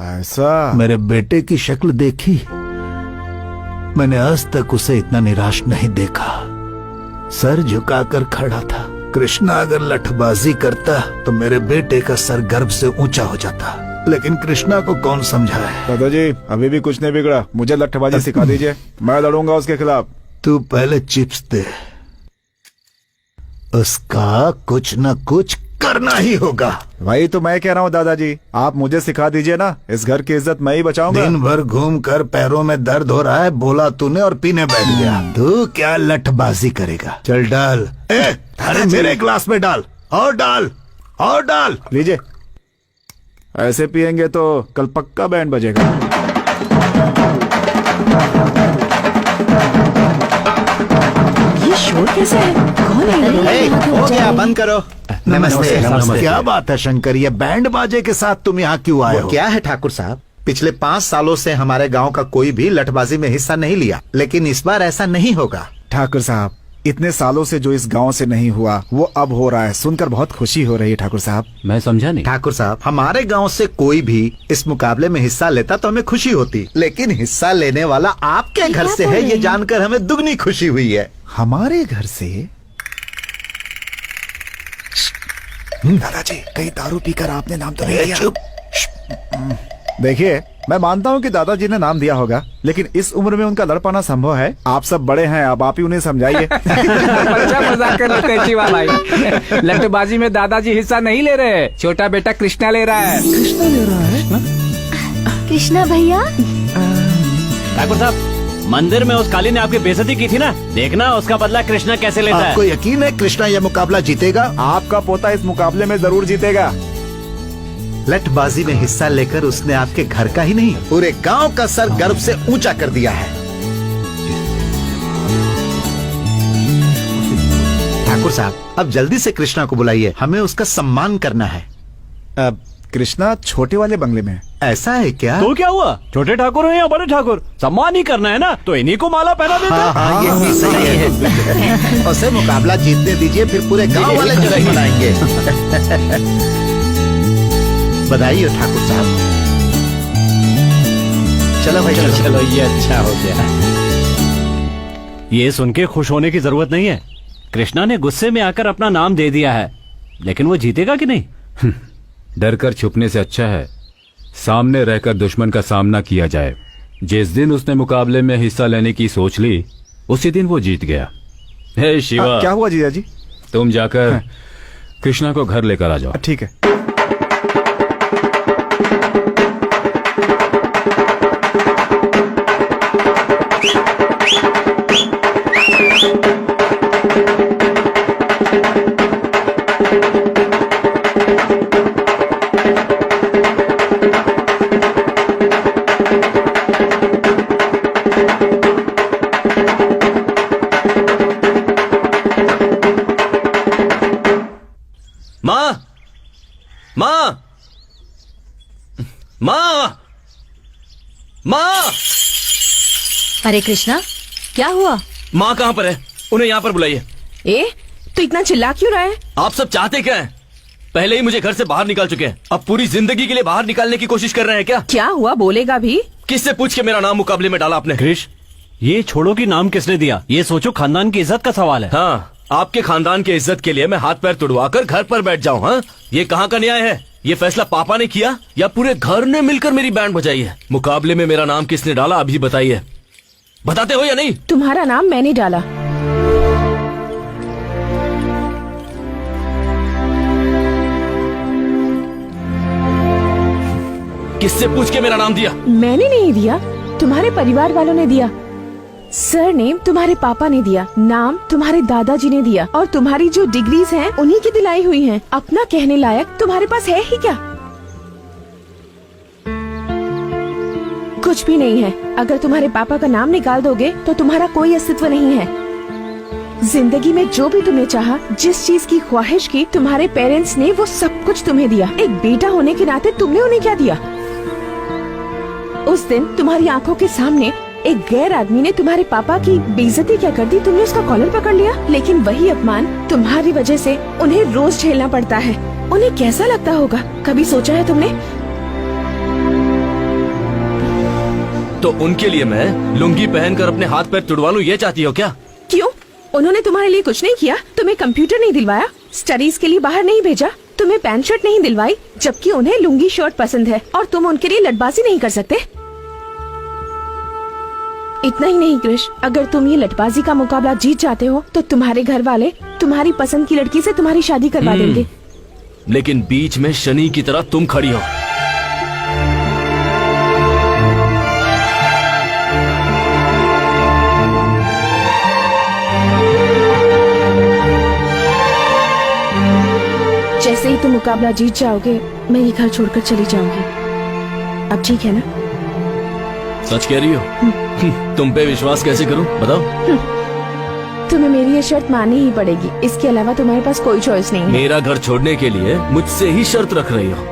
ऐसा? मेरे बेटे की शक्ल देखी, मैंने आज तक उसे इतना निराश नहीं देखा। सर झुकाकर खड़ा था। कृष्णा अगर लठबाजी करता तो मेरे बेटे का सर गर्व से ऊंचा हो जाता, लेकिन कृष्णा को कौन समझाए। दादाजी अभी भी कुछ नहीं बिगड़ा, मुझे लठबाजी सिखा दीजिए, मैं लड़ूंगा उसके खिलाफ। तू पहले चिप्स दे, उसका कुछ न कुछ करना ही होगा। वही तो मैं कह रहा हूँ दादाजी, आप मुझे सिखा दीजिए ना, इस घर की इज्जत मैं ही बचाऊंगा। दिन भर घूम कर पैरों में दर्द हो रहा है, बोला तूने और पीने बैठ गया। तू क्या लठबाजी करेगा? चल डाल। अरे मेरे ग्लास में डाल, और डाल, और डाल। लीजिए, ऐसे पियेंगे तो कल पक्का बैंड बजेगा। ये शोर कैसे है? कौन है? हो गया, बंद करो। नमस्ते, नमस्ते। क्या बात है शंकर, ये बैंड बाजे के साथ तुम यहाँ क्यों आए हो? क्या है ठाकुर साहब, पिछले 5 सालों से हमारे गांव का कोई भी लठबाजी में हिस्सा नहीं लिया, लेकिन इस बार ऐसा नहीं होगा। ठाकुर साहब, इतने सालों से जो इस गांव से नहीं हुआ वो अब हो रहा है, सुनकर बहुत खुशी हो रही है। ठाकुर साहब, मैं समझा नहीं। ठाकुर साहब, हमारे गांव से कोई भी इस मुकाबले में हिस्सा लेता तो हमें खुशी होती, लेकिन हिस्सा लेने वाला आपके घर से है, ये जानकर हमें दुगनी खुशी हुई है। हमारे घर से? दादाजी कहीं दारू पीकर आपने नाम तो नहीं लिया? चुप। देखिए, मैं मानता हूँ कि दादाजी ने नाम दिया होगा, लेकिन इस उम्र में उनका लड़ पाना संभव है। आप सब बड़े हैं, अब आप ही उन्हें समझाइए। अच्छा मजाक कर रहे तेजी वाला ही। लठबाजी में दादाजी हिस्सा नहीं ले रहे, छोटा बेटा कृष्णा ले रहा है। कृष्णा ले रहा है? कृष्णा भैया, ठाकुर साहब, मंदिर में उस काली ने आपकी बेइज्जती की थी ना, देखना उसका बदला कृष्णा कैसे लेता आपको है। यकीन है कृष्णा यह मुकाबला जीतेगा? आपका पोता इस मुकाबले में जरूर जीतेगा। लठबाजी में हिस्सा लेकर उसने आपके घर का ही नहीं, पूरे गांव का सर गर्व से ऊंचा कर दिया है। ठाकुर साहब, अब जल्दी से कृष्णा को बुलाइए, हमें उसका सम्मान करना है। अब कृष्णा छोटे वाले बंगले में है। ऐसा है क्या? तो क्या हुआ, छोटे ठाकुर हो या बड़े ठाकुर, सम्मान ही करना है ना, तो इन्हीं को माला पहना देते। हाँ, ये भी सही है। उसे मुकाबला जीतने दीजिए, फिर पूरे गांव वाले जश्न मनाएंगे। बधाई हो ठाकुर साहब। चलो भाई, चलो चलो, ये अच्छा हो गया। ये सुन के खुश होने की जरूरत नहीं है। कृष्णा ने गुस्से में आकर अपना नाम दे दिया है, लेकिन वो जीतेगा कि नहीं? डर कर छुपने से अच्छा है सामने रहकर दुश्मन का सामना किया जाए। जिस दिन उसने मुकाबले में हिस्सा लेने की सोच ली, उसी दिन वो जीत गया। हे शिवा, क्या हुआ जीजा जी? तुम जाकर कृष्णा को घर लेकर आ जाओ। ठीक है। माँ, माँ, माँ, अरे कृष्णा, क्या हुआ? माँ कहाँ पर है? उन्हें यहाँ पर बुलाइए। तो इतना चिल्ला क्यों रहा है? आप सब चाहते क्या हैं? पहले ही मुझे घर से बाहर निकाल चुके हैं, अब पूरी जिंदगी के लिए बाहर निकालने की कोशिश कर रहे हैं क्या? क्या हुआ, बोलेगा भी? किससे पूछ के मेरा नाम मुकाबले में डाला आपने? क्रिश, ये छोड़ो कि नाम किसने दिया, ये सोचो खानदान की इज्जत का सवाल है। हाँ, आपके खानदान की इज्जत के लिए मैं हाथ पैर तुड़वाकर घर पर बैठ जाऊं? हाँ, ये कहाँ का न्याय है? ये फैसला पापा ने किया या पूरे घर ने मिलकर मेरी बैंड बजाई है? मुकाबले में मेरा नाम किसने डाला अभी बताइए। बताते हो या नहीं? तुम्हारा नाम मैंने डाला। किससे पूछ के मेरा नाम दिया? मैंने नहीं दिया, तुम्हारे परिवार वालों ने दिया। सर नेम तुम्हारे पापा ने दिया, नाम तुम्हारे दादाजी ने दिया, और तुम्हारी जो डिग्रीज हैं उन्हीं की दिलाई हुई हैं। अपना कहने लायक तुम्हारे पास है ही क्या? कुछ भी नहीं है। अगर तुम्हारे पापा का नाम निकाल दोगे तो तुम्हारा कोई अस्तित्व नहीं है। जिंदगी में जो भी तुमने चाहा, जिस चीज की ख्वाहिश की, तुम्हारे पेरेंट्स ने वो सब कुछ तुम्हें दिया। एक बेटा होने के नाते तुमने उन्हें क्या दिया? उस दिन तुम्हारी आंखों के सामने एक गैर आदमी ने तुम्हारे पापा की बेइज्जती क्या कर दी, तुमने उसका कॉलर पकड़ लिया। लेकिन वही अपमान तुम्हारी वजह से उन्हें रोज झेलना पड़ता है। उन्हें कैसा लगता होगा, कभी सोचा है तुमने? तो उनके लिए मैं लुंगी पहनकर अपने हाथ पैर तुड़वा लूं, ये चाहती हो क्या? क्यों? उन्होंने तुम्हारे लिए कुछ नहीं किया? तुम्हें कंप्यूटर नहीं दिलवाया, स्टडीज के लिए बाहर नहीं भेजा, तुम्हें पैंट शर्ट नहीं दिलवाई, जबकि उन्हें लुंगी शर्ट पसंद है, और तुम उनके लिए लटबाजी नहीं कर सकते? इतना ही नहीं कृष, अगर तुम ये लटबाजी का मुकाबला जीत जाते हो तो तुम्हारे घर वाले तुम्हारी पसंद की लड़की से तुम्हारी शादी करवा देंगे। लेकिन बीच में शनि की तरह तुम खड़ी हो। जैसे ही तुम मुकाबला जीत जाओगे, मैं ये घर छोड़कर चली जाऊंगी। अब ठीक है ना? सच कह रही हो? तुम पे विश्वास कैसे करूं, बताओ? तुम्हें मेरी ये शर्त माननी ही पड़ेगी, इसके अलावा तुम्हारे पास कोई चॉइस नहीं है। मेरा घर छोड़ने के लिए मुझसे ही शर्त रख रही हो?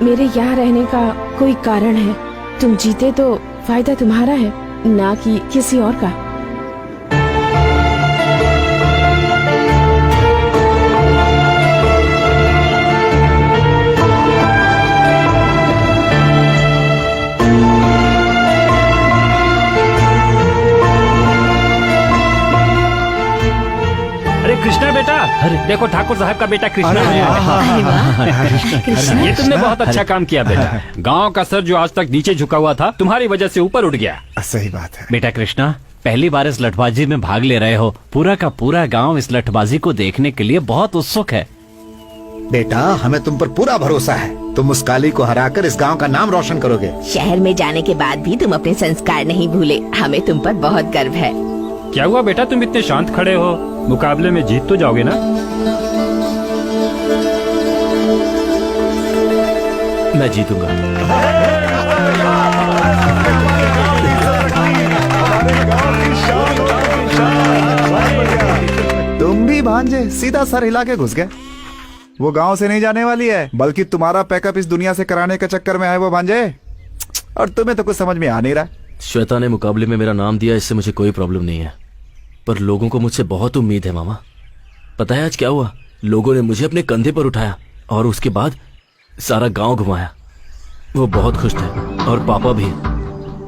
मेरे यहाँ रहने का कोई कारण है। तुम जीते तो फायदा तुम्हारा है, ना कि किसी और का। कृष्णा बेटा, अरे देखो ठाकुर साहब का बेटा कृष्णा है। ये तुमने बहुत अच्छा काम किया बेटा। गांव का सर जो आज तक नीचे झुका हुआ था, तुम्हारी वजह से ऊपर उठ गया। सही बात है बेटा कृष्णा, पहली बार इस लठबाजी में भाग ले रहे हो। पूरा का पूरा गांव इस लठबाजी को देखने के लिए बहुत उत्सुक है। बेटा, हमें तुम पर पूरा भरोसा है। तुम उस काली को हराकर इस गांव का नाम रोशन करोगे। शहर में जाने के बाद भी तुम अपने संस्कार नहीं भूले, हमें तुम पर बहुत गर्व है। क्या हुआ बेटा, तुम इतने शांत खड़े हो? मुकाबले में जीत तो जाओगे ना? मैं जीतूंगा। तुम भी भांजे सीधा सर हिला के घुस गए। वो गांव से नहीं जाने वाली है, बल्कि तुम्हारा पैकअप इस दुनिया से कराने के चक्कर में है वो भांजे। और तुम्हें तो कुछ समझ में आ नहीं रहा। श्वेता ने मुकाबले में मेरा नाम दिया, इससे मुझे कोई प्रॉब्लम नहीं है, पर लोगों को मुझसे बहुत उम्मीद है मामा। पता है आज क्या हुआ? लोगों ने मुझे अपने कंधे पर उठाया और उसके बाद सारा गांव घुमाया। वो बहुत खुश थे, और पापा भी।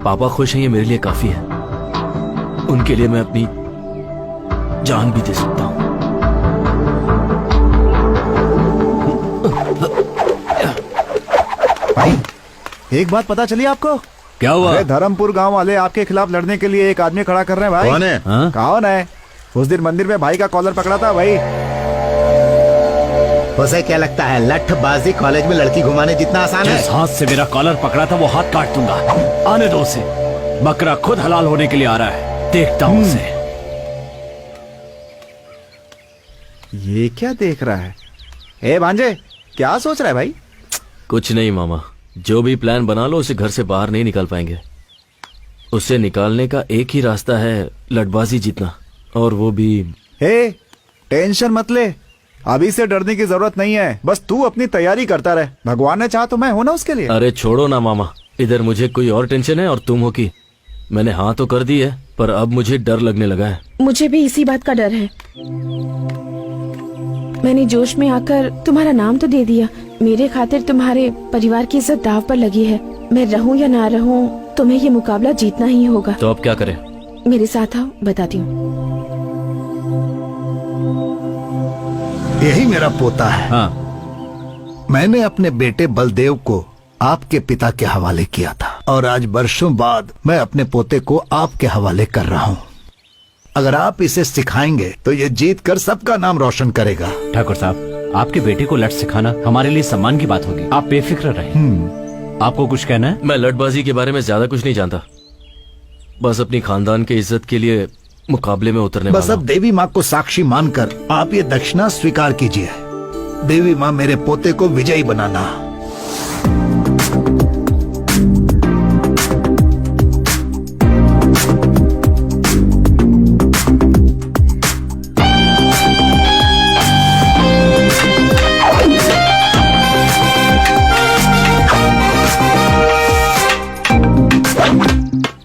पापा खुश हैं, ये मेरे लिए काफी है। उनके लिए मैं अपनी जान भी दे सकता हूँ। भाई, एक बात पता चली आपको? क्या हुआ? अरे धर्मपुर गांव वाले आपके खिलाफ लड़ने के लिए एक आदमी खड़ा कर रहे हैं भाई। कौन है? हाँ? कौन है? उस दिन मंदिर में भाई का कॉलर पकड़ा था भाई। उसे क्या लगता है लठबाजी कॉलेज में लड़की घुमाने जितना आसान है? जिस हाथ से मेरा कॉलर पकड़ा था वो हाथ काट दूंगा। आने दो उसे। बकरा खुद हलाल होने के लिए आ रहा है, देखता हूँ उसे। ये क्या देख रहा है? ए भांजे, क्या सोच रहा है भाई? कुछ नहीं मामा, जो भी प्लान बना लो उसे घर से बाहर नहीं निकाल पाएंगे। उसे निकालने का एक ही रास्ता है, लठबाजी जीतना, और वो भी। हे, टेंशन मत ले, अभी से डरने की जरूरत नहीं है, बस तू अपनी तैयारी करता रहे। भगवान ने चाहा तो मैं हूं ना उसके लिए। अरे छोड़ो ना मामा, इधर मुझे कोई और टेंशन है और तुम हो कि मैंने हाँ तो कर दी है, पर अब मुझे डर लगने लगा है। मुझे भी इसी बात का डर है। मैंने जोश में आकर तुम्हारा नाम तो दे दिया। मेरे खातिर तुम्हारे परिवार की इज्जत दाव पर लगी है। मैं रहूं या ना रहूं, तुम्हें ये मुकाबला जीतना ही होगा। तो अब क्या करें? मेरे साथ आओ, बताती हूँ। यही मेरा पोता है। हाँ, मैंने अपने बेटे बलदेव को आपके पिता के हवाले किया था और आज वर्षों बाद मैं अपने पोते को आपके हवाले कर रहा हूँ। अगर आप इसे सिखाएंगे तो ये जीत कर सबका नाम रोशन करेगा। ठाकुर साहब, आपके बेटे को लट सिखाना हमारे लिए सम्मान की बात होगी। आप बेफिक्र रहें। आपको कुछ कहना है? मैं लटबाजी के बारे में ज्यादा कुछ नहीं जानता, बस अपनी खानदान की इज्जत के लिए मुकाबले में उतरने बस वाला अब देवी माँ को साक्षी मानकर आप ये दक्षिणा स्वीकार कीजिए। देवी माँ, मेरे पोते को विजयी बनाना।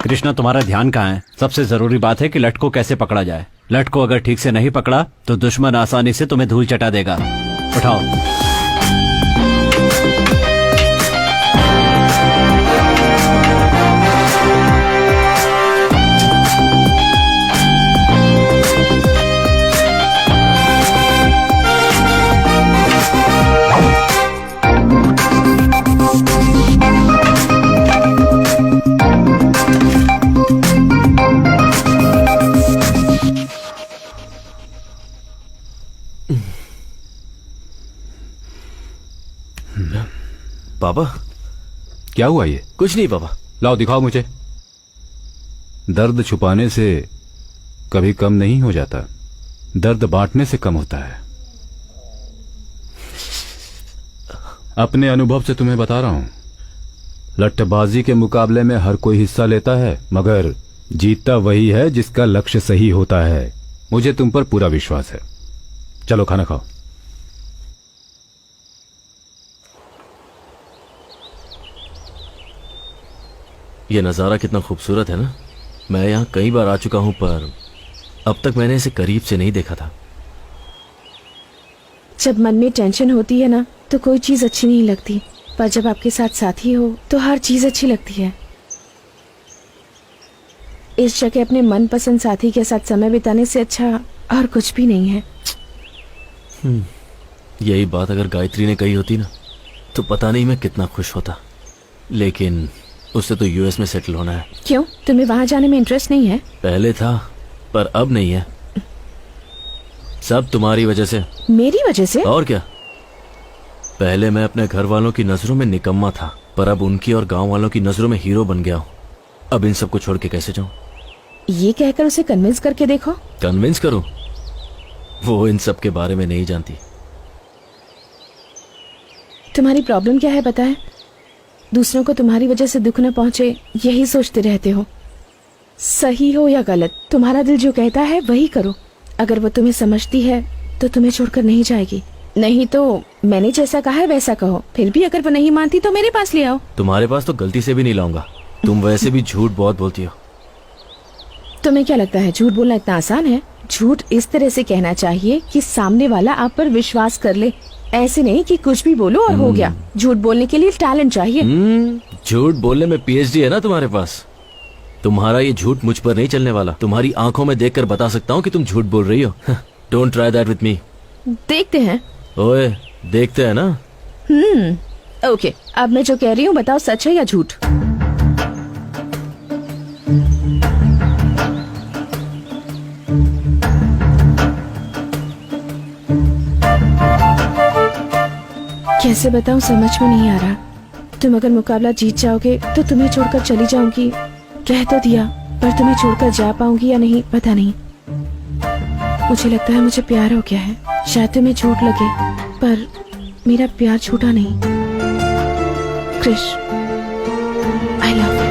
कृष्णा, तुम्हारा ध्यान कहाँ है? सबसे जरूरी बात है कि लट को कैसे पकड़ा जाए। लट को अगर ठीक से नहीं पकड़ा तो दुश्मन आसानी से तुम्हें धूल चटा देगा। उठाओ। पापा, क्या हुआ ये? कुछ नहीं पापा। लाओ दिखाओ मुझे। दर्द छुपाने से कभी कम नहीं हो जाता, दर्द बांटने से कम होता है। अपने अनुभव से तुम्हें बता रहा हूं, लट्ठबाजी के मुकाबले में हर कोई हिस्सा लेता है, मगर जीतता वही है जिसका लक्ष्य सही होता है। मुझे तुम पर पूरा विश्वास है। चलो खाना खाओ। ये नज़ारा कितना खूबसूरत है ना। मैं यहाँ कई बार आ चुका हूँ, पर अब तक मैंने इसे करीब से नहीं देखा था। जब मन में टेंशन होती है ना, तो कोई चीज अच्छी नहीं लगती, पर जब आपके साथ साथी हो तो हर चीज अच्छी लगती है। इस जगह अपने मनपसंद साथी के साथ समय बिताने से अच्छा और कुछ भी नहीं है। यही बात अगर गायत्री ने कही होती ना, तो पता नहीं मैं कितना खुश होता। लेकिन उससे तो यूएस में सेटल होना है। क्यों, तुम्हें वहां जाने में इंटरेस्ट नहीं है? पहले था, पर अब नहीं है। सब तुम्हारी वजह से। मेरी वजह से? और क्या। पहले मैं अपने घर वालों की नजरों में निकम्मा था, पर अब उनकी और गांव वालों की नजरों में हीरो बन गया हूँ। अब इन सबको छोड़ के कैसे जाऊं? ये कहकर उसे कन्विंस करके देखो। कन्विंस करूं? वो इन सब के बारे में नहीं जानती। तुम्हारी प्रॉब्लम क्या है पता है? दूसरों को तुम्हारी वजह से दुख न पहुंचे, यही सोचते रहते हो। सही हो या गलत, तुम्हारा दिल जो कहता है वही करो। अगर वो तुम्हें समझती है तो तुम्हें छोड़कर नहीं जाएगी, नहीं तो मैंने जैसा कहा है वैसा कहो। फिर भी अगर वो नहीं मानती तो मेरे पास ले आओ। तुम्हारे पास तो गलती से भी नहीं लाऊंगा। तुम वैसे भी झूठ बहुत बोलती हो। तुम्हें क्या लगता है झूठ बोलना इतना आसान है? झूठ इस तरह से कहना चाहिए कि सामने वाला आप पर विश्वास कर ले, ऐसे नहीं कि कुछ भी बोलो और हो गया। झूठ बोलने के लिए टैलेंट चाहिए। झूठ बोलने में पीएचडी है ना तुम्हारे पास। तुम्हारा ये झूठ मुझ पर नहीं चलने वाला। तुम्हारी आंखों में देखकर बता सकता हूँ कि तुम झूठ बोल रही हो। Don't try that with me. देखते हैं। ओए, देखते हैं ना। ओके, अब मैं जो कह रही हूँ बताओ, सच है या झूठ? कैसे बताऊं, समझ में नहीं आ रहा। तुम अगर मुकाबला जीत जाओगे तो तुम्हें छोड़कर चली जाऊंगी, कह तो दिया, पर तुम्हें छोड़कर जा पाऊंगी या नहीं पता नहीं। मुझे लगता है मुझे प्यार हो गया है। शायद तुम्हें झूठ लगे, पर मेरा प्यार झूठा नहीं। Krish, I love you.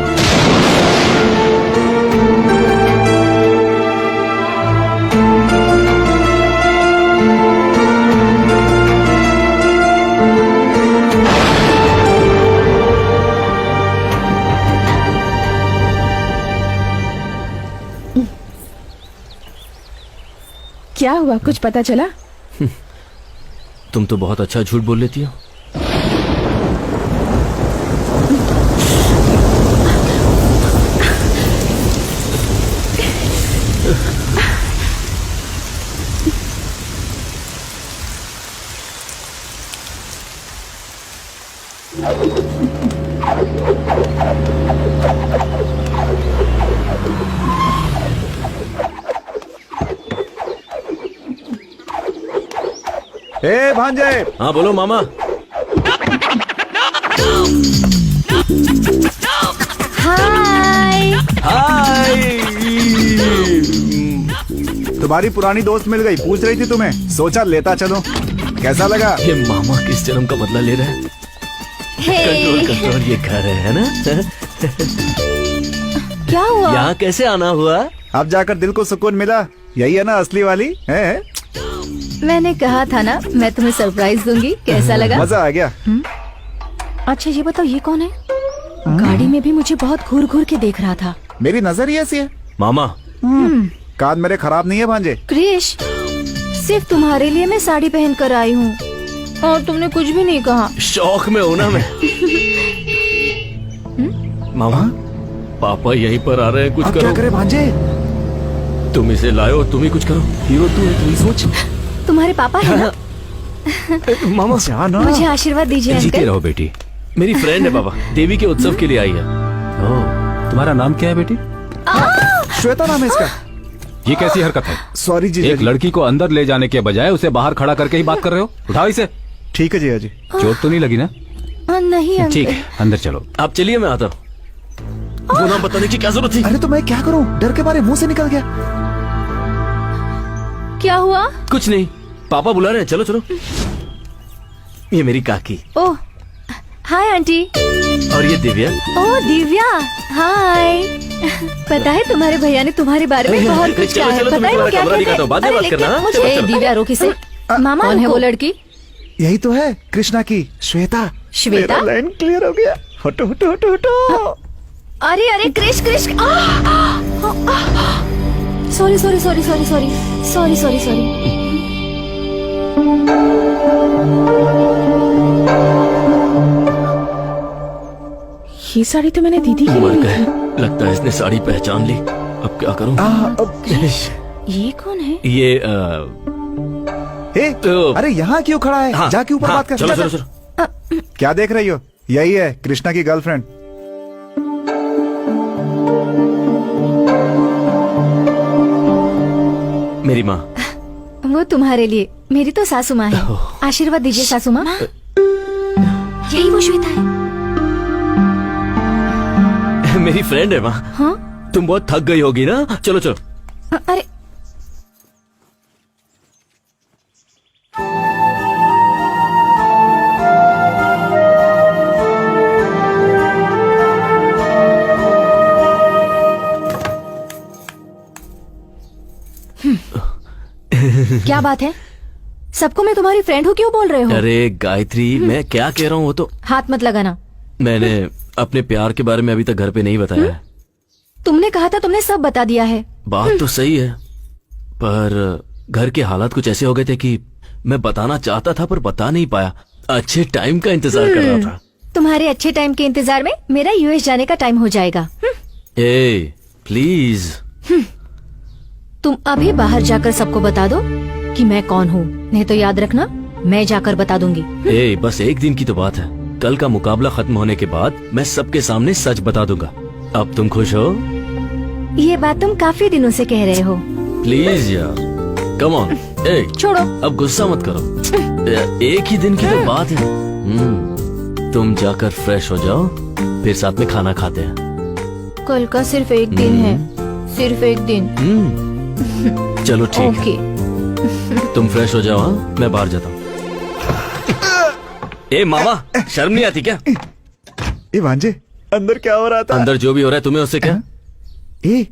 क्या हुआ, कुछ पता चला? तुम तो बहुत अच्छा झूठ बोल लेती हो। ए भांजे, हाँ बोलो मामा। हाय। हाय। तुम्हारी पुरानी दोस्त मिल गई, पूछ रही थी तुम्हें, सोचा लेता चलो। कैसा लगा? ये मामा किस जन्म का बदला ले रहा है? कंट्रोल कंट्रोल, ये घर है ना? क्या हुआ? यहाँ कैसे आना हुआ? अब जाकर दिल को सुकून मिला। यही है ना असली वाली है? मैंने कहा था ना मैं तुम्हें सरप्राइज दूंगी। कैसा लगा? मजा आ गया। अच्छा ये बताओ, ये कौन है? गाड़ी में भी मुझे बहुत घूर घूर के देख रहा था। मेरी नजर ही ऐसी है। मामा, कान मेरे खराब नहीं है भांजे। क्रिश, सिर्फ तुम्हारे लिए मैं साड़ी पहन कर आई हूँ और तुमने कुछ भी नहीं कहा। शौक में हूं ना मैं। मामा, पापा यहीं पर आ रहे हैं, कुछ अब करो। क्या करे भांजे? तुम इसे लाओ, तुम ही कुछ करो। हीरो तू है, तुम ही सोच। तुम्हारे पापा है ना? मामा जाना। मुझे आशीर्वाद दीजिए जीते अंकल। रहो बेटी। मेरी फ्रेंड है बाबा, देवी के उत्सव के लिए आई है। तुम्हारा नाम क्या है बेटी? श्वेता नाम है इसका। ये कैसी हरकत है? सॉरी जी। एक लड़की को अंदर ले जाने के बजाय उसे बाहर खड़ा करके ही बात कर रहे हो। उठाओ इसे। ठीक है जी जी। चोट तो नहीं लगी ना? नहीं अंकल। ठीक है, अंदर चलो। आप चलिए, मैं आता हूँ। वो नाम बताने की क्या जरूरत थी? अरे तो मैं क्या करूं, डर के मारे मुंह से निकल गया। क्या हुआ? कुछ नहीं, पापा बुला रहे हैं, चलो चलो। ये मेरी काकी। ओह हाय आंटी। और ये दिव्या। ओह दिव्या, हाय। पता है तुम्हारे भैया ने तुम्हारे बारे में बहुत कुछ चलो, कहा है। चलो, पता तुम्हें है वो तुम्हारा क्या कमरा कहते दिखाता हूँ, बाद में हैं? बात अरे करना, लेकिन हाँ? चलो, मुझे चलो। दिव्या रोकी से। मामा कौन है वो लड़की? यही तो है कृष्णा की, श्वेता। श्वेता? मेरा लाइन क्लियर हो गया। हटो हटो हटो हटो। अरे अरे Krish Krish. Sorry sorry sorry sorry sorry sorry sorry sorry. ये साड़ी तो मैंने दीदी की मर ली गए, थी। लगता है इसने साड़ी पहचान ली। अब क्या करूं? ये कौन है? ये ए, तो- अरे यहाँ क्यों खड़ा है? हाँ, जाके ऊपर हाँ, बात कर। चलो जा, चलो जा। चलो। क्या देख रही हो? यही है कृष्णा की गर्लफ्रेंड। मेरी माँ। वो तुम्हारे लिए, मेरी तो सासू माँ है। आशीर्वाद दीजिए सासू माँ। यही वो श्वेता है। मेरी फ्रेंड है माँ। हाँ? तुम बहुत थक गई होगी ना, चलो चलो। अरे क्या बात है? सबको मैं तुम्हारी फ्रेंड हूँ क्यों बोल रहे हो? अरे गायत्री, मैं क्या कह रहा हूँ वो तो। हाथ मत लगाना। मैंने अपने प्यार के बारे में अभी तक घर पे नहीं बताया है। तुमने कहा था तुमने सब बता दिया है। बात तो सही है, पर घर के हालात कुछ ऐसे हो गए थे कि मैं बताना चाहता था पर बता नहीं पाया। अच्छे टाइम का इंतजार कर रहा था। तुम्हारे अच्छे टाइम के इंतजार में मेरा यूएस जाने का टाइम हो जाएगा। ए प्लीज। तुम अभी बाहर जाकर सबको बता दो कि मैं कौन हूँ, नहीं तो याद रखना मैं जाकर बता दूंगी। ए बस एक दिन की तो बात है, कल का मुकाबला खत्म होने के बाद मैं सबके सामने सच बता दूंगा। अब तुम खुश हो? ये बात तुम काफी दिनों से कह रहे हो। प्लीज यार, कम ऑन। ए छोड़ो। अब गुस्सा मत करो, एक ही दिन की तो बात है। तुम जाकर फ्रेश हो जाओ, फिर साथ में खाना खाते हैं। कल का सिर्फ एक दिन है, सिर्फ एक दिन। चलो ठीक ओके। है, तुम फ्रेश हो जाओ। हाँ, मैं बाहर जाता हूँ। ए मामा, शर्म नहीं आती क्या? ए भांजे, अंदर क्या हो रहा था? अंदर जो भी हो रहा है तुम्हें उससे क्या? ए,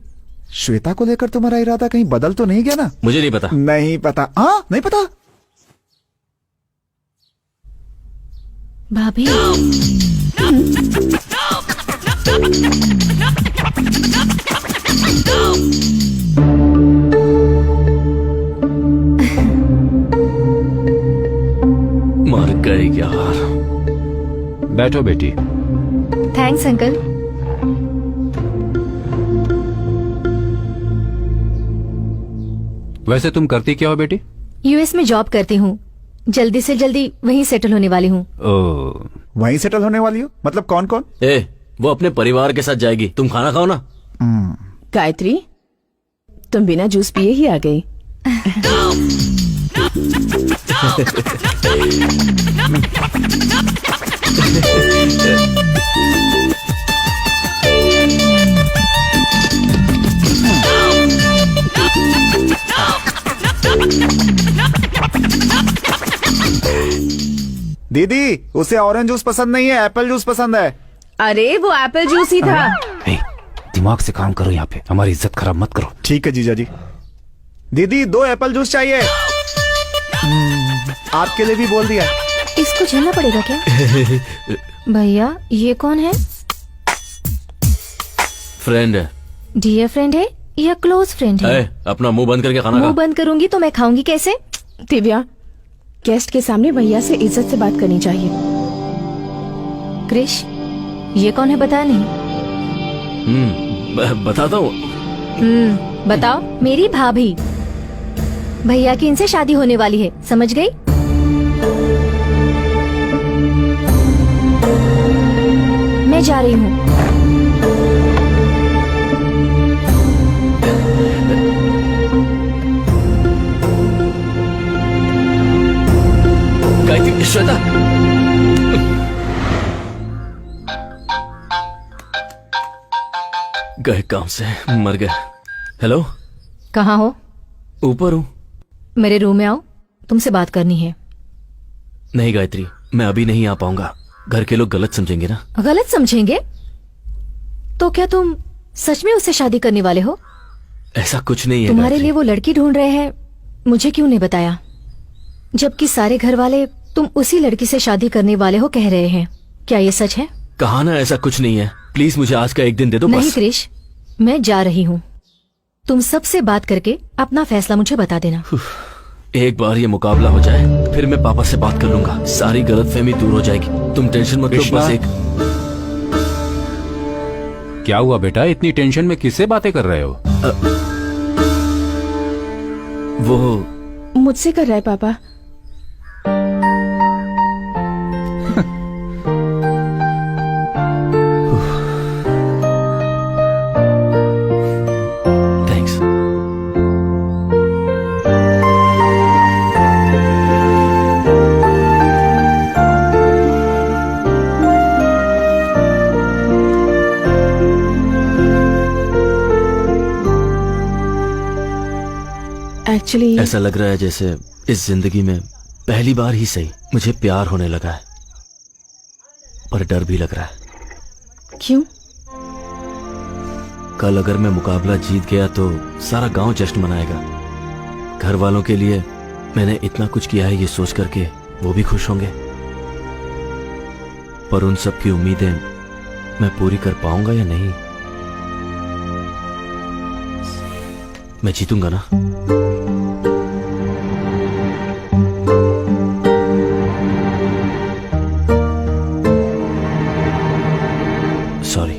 श्वेता को लेकर तुम्हारा इरादा कहीं बदल तो नहीं गया ना? मुझे नहीं पता। नहीं पता? हाँ नहीं पता। भाभी बैठो बेटी। Thanks uncle. वैसे तुम करती क्या हो बेटी? यूएस में जॉब करती हूँ, जल्दी से जल्दी वहीं सेटल होने वाली हूँ। ओ, वहीं सेटल होने वाली हो? मतलब कौन कौन? वो अपने परिवार के साथ जाएगी, तुम खाना खाओ ना। गायत्री, तुम बिना जूस पिए ही आ गई। दीदी, उसे ऑरेंज जूस पसंद नहीं है, एप्पल जूस पसंद है। अरे वो एप्पल जूस ही था। दिमाग से काम करो, यहाँ पे हमारी इज्जत खराब मत करो। ठीक है जीजा जी। दीदी 2 एप्पल जूस चाहिए। आपके लिए भी बोल दिया। इसको झेलना पड़ेगा क्या? भैया ये कौन है? फ्रेंड है। डियर फ्रेंड है या क्लोज फ्रेंड है? अपना मुंह बंद करके खाना मुंह खा। बंद करूंगी तो मैं खाऊंगी कैसे? दिव्या, गेस्ट के सामने भैया से इज्जत से बात करनी चाहिए। क्रिश, ये कौन है बताया नहीं? बताता हूँ। बताओ। मेरी भाभी। भैया की इनसे शादी होने वाली है, समझ गई? मैं जा रही हूँ। गायत्री, श्वेता, गए काम से, मर गए। हेलो, कहाँ हो? ऊपर हूँ। मेरे रूम में आओ, तुमसे बात करनी है। नहीं गायत्री, मैं अभी नहीं आ पाऊंगा, घर के लोग गलत समझेंगे ना। गलत समझेंगे? तो क्या तुम सच में उससे शादी करने वाले हो? ऐसा कुछ नहीं है। तुम्हारे गायत्री। लिए वो लड़की ढूंढ रहे हैं, मुझे क्यों नहीं बताया? जबकि सारे घर वाले तुम उसी लड़की से शादी करने वाले हो कह रहे हैं। क्या ये सच है? कहा ना ऐसा कुछ नहीं है। प्लीज मुझे आज का एक दिन दे दो नहीं बस। क्रिश, मैं जा रही हूँ। तुम सबसे बात करके अपना फैसला मुझे बता देना। एक बार ये मुकाबला हो जाए, फिर मैं पापा से बात कर लूंगा, सारी गलतफहमी दूर हो जाएगी। तुम टेंशन मत लो, कृष्णा। बस एक। क्या हुआ बेटा, इतनी टेंशन में किससे बातें कर रहे हो? वो मुझसे कर रहा है पापा। थैंक्स। एक्चुअली ऐसा लग रहा है जैसे इस जिंदगी में पहली बार ही सही मुझे प्यार होने लगा है, पर डर भी लग रहा है। क्यों? कल अगर मैं मुकाबला जीत गया तो सारा गांव जश्न मनाएगा। घर वालों के लिए मैंने इतना कुछ किया है, ये सोच करके वो भी खुश होंगे। पर उन सब की उम्मीदें मैं पूरी कर पाऊंगा या नहीं? मैं जीतूंगा ना? सॉरी।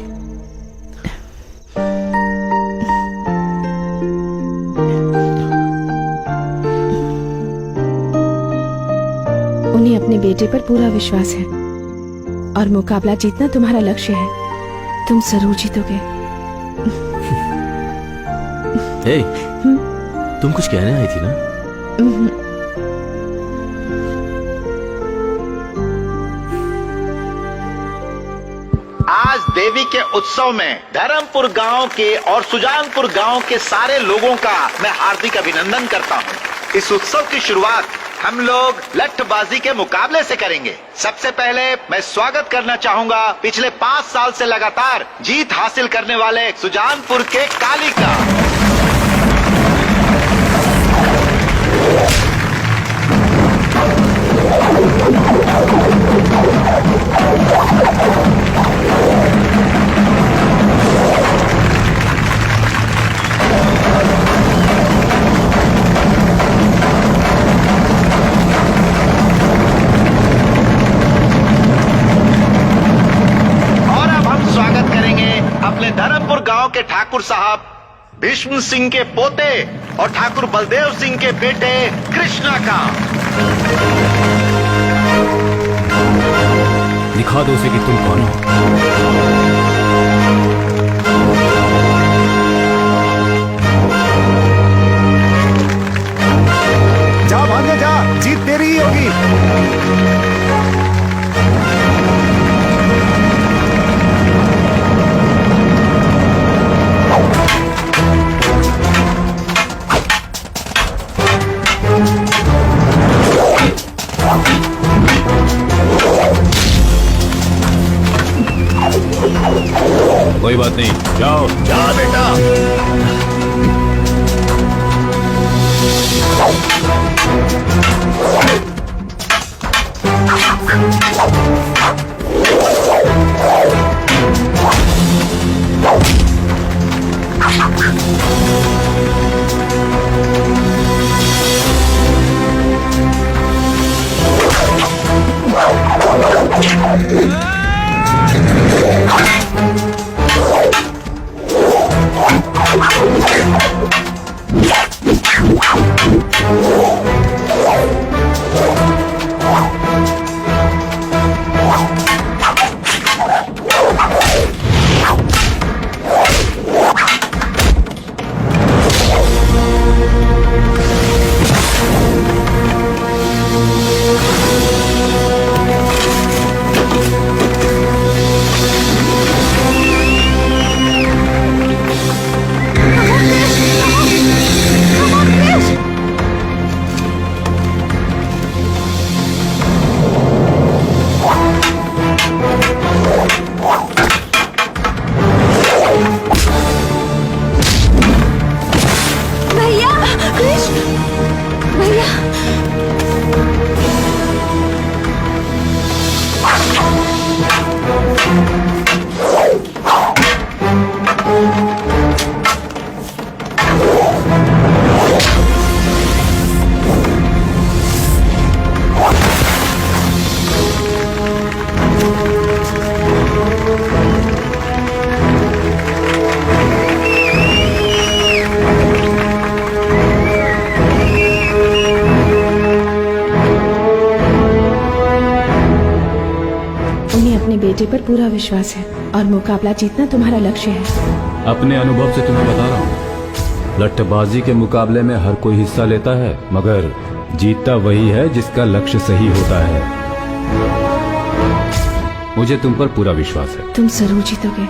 उन्हें अपने बेटे पर पूरा विश्वास है और मुकाबला जीतना तुम्हारा लक्ष्य है। तुम जरूर जीतोगे। हे, तुम कुछ कहने आई थी ना? आज देवी के उत्सव में धर्मपुर गांव के और सुजानपुर गांव के सारे लोगों का मैं हार्दिक अभिनंदन करता हूं। इस उत्सव की शुरुआत हम लोग लठबाजी के मुकाबले से करेंगे। सबसे पहले मैं स्वागत करना चाहूंगा पिछले 5 साल से लगातार जीत हासिल करने वाले सुजानपुर के काली का। के ठाकुर साहब भीष्म सिंह के पोते और ठाकुर बलदेव सिंह के बेटे कृष्णा का। दिखा दो उसे कि तुम कौन हो। जा भागे जा, जीत तेरी ही होगी। कोई बात नहीं, जाओ। जा बेटा। बेटे पर पूरा विश्वास है और मुकाबला जीतना तुम्हारा लक्ष्य है। अपने अनुभव से तुम्हें बता रहा हूँ, लट्ठबाजी के मुकाबले में हर कोई हिस्सा लेता है, मगर जीतता वही है जिसका लक्ष्य सही होता है। मुझे तुम पर पूरा विश्वास है। तुम जरूर जीतोगे।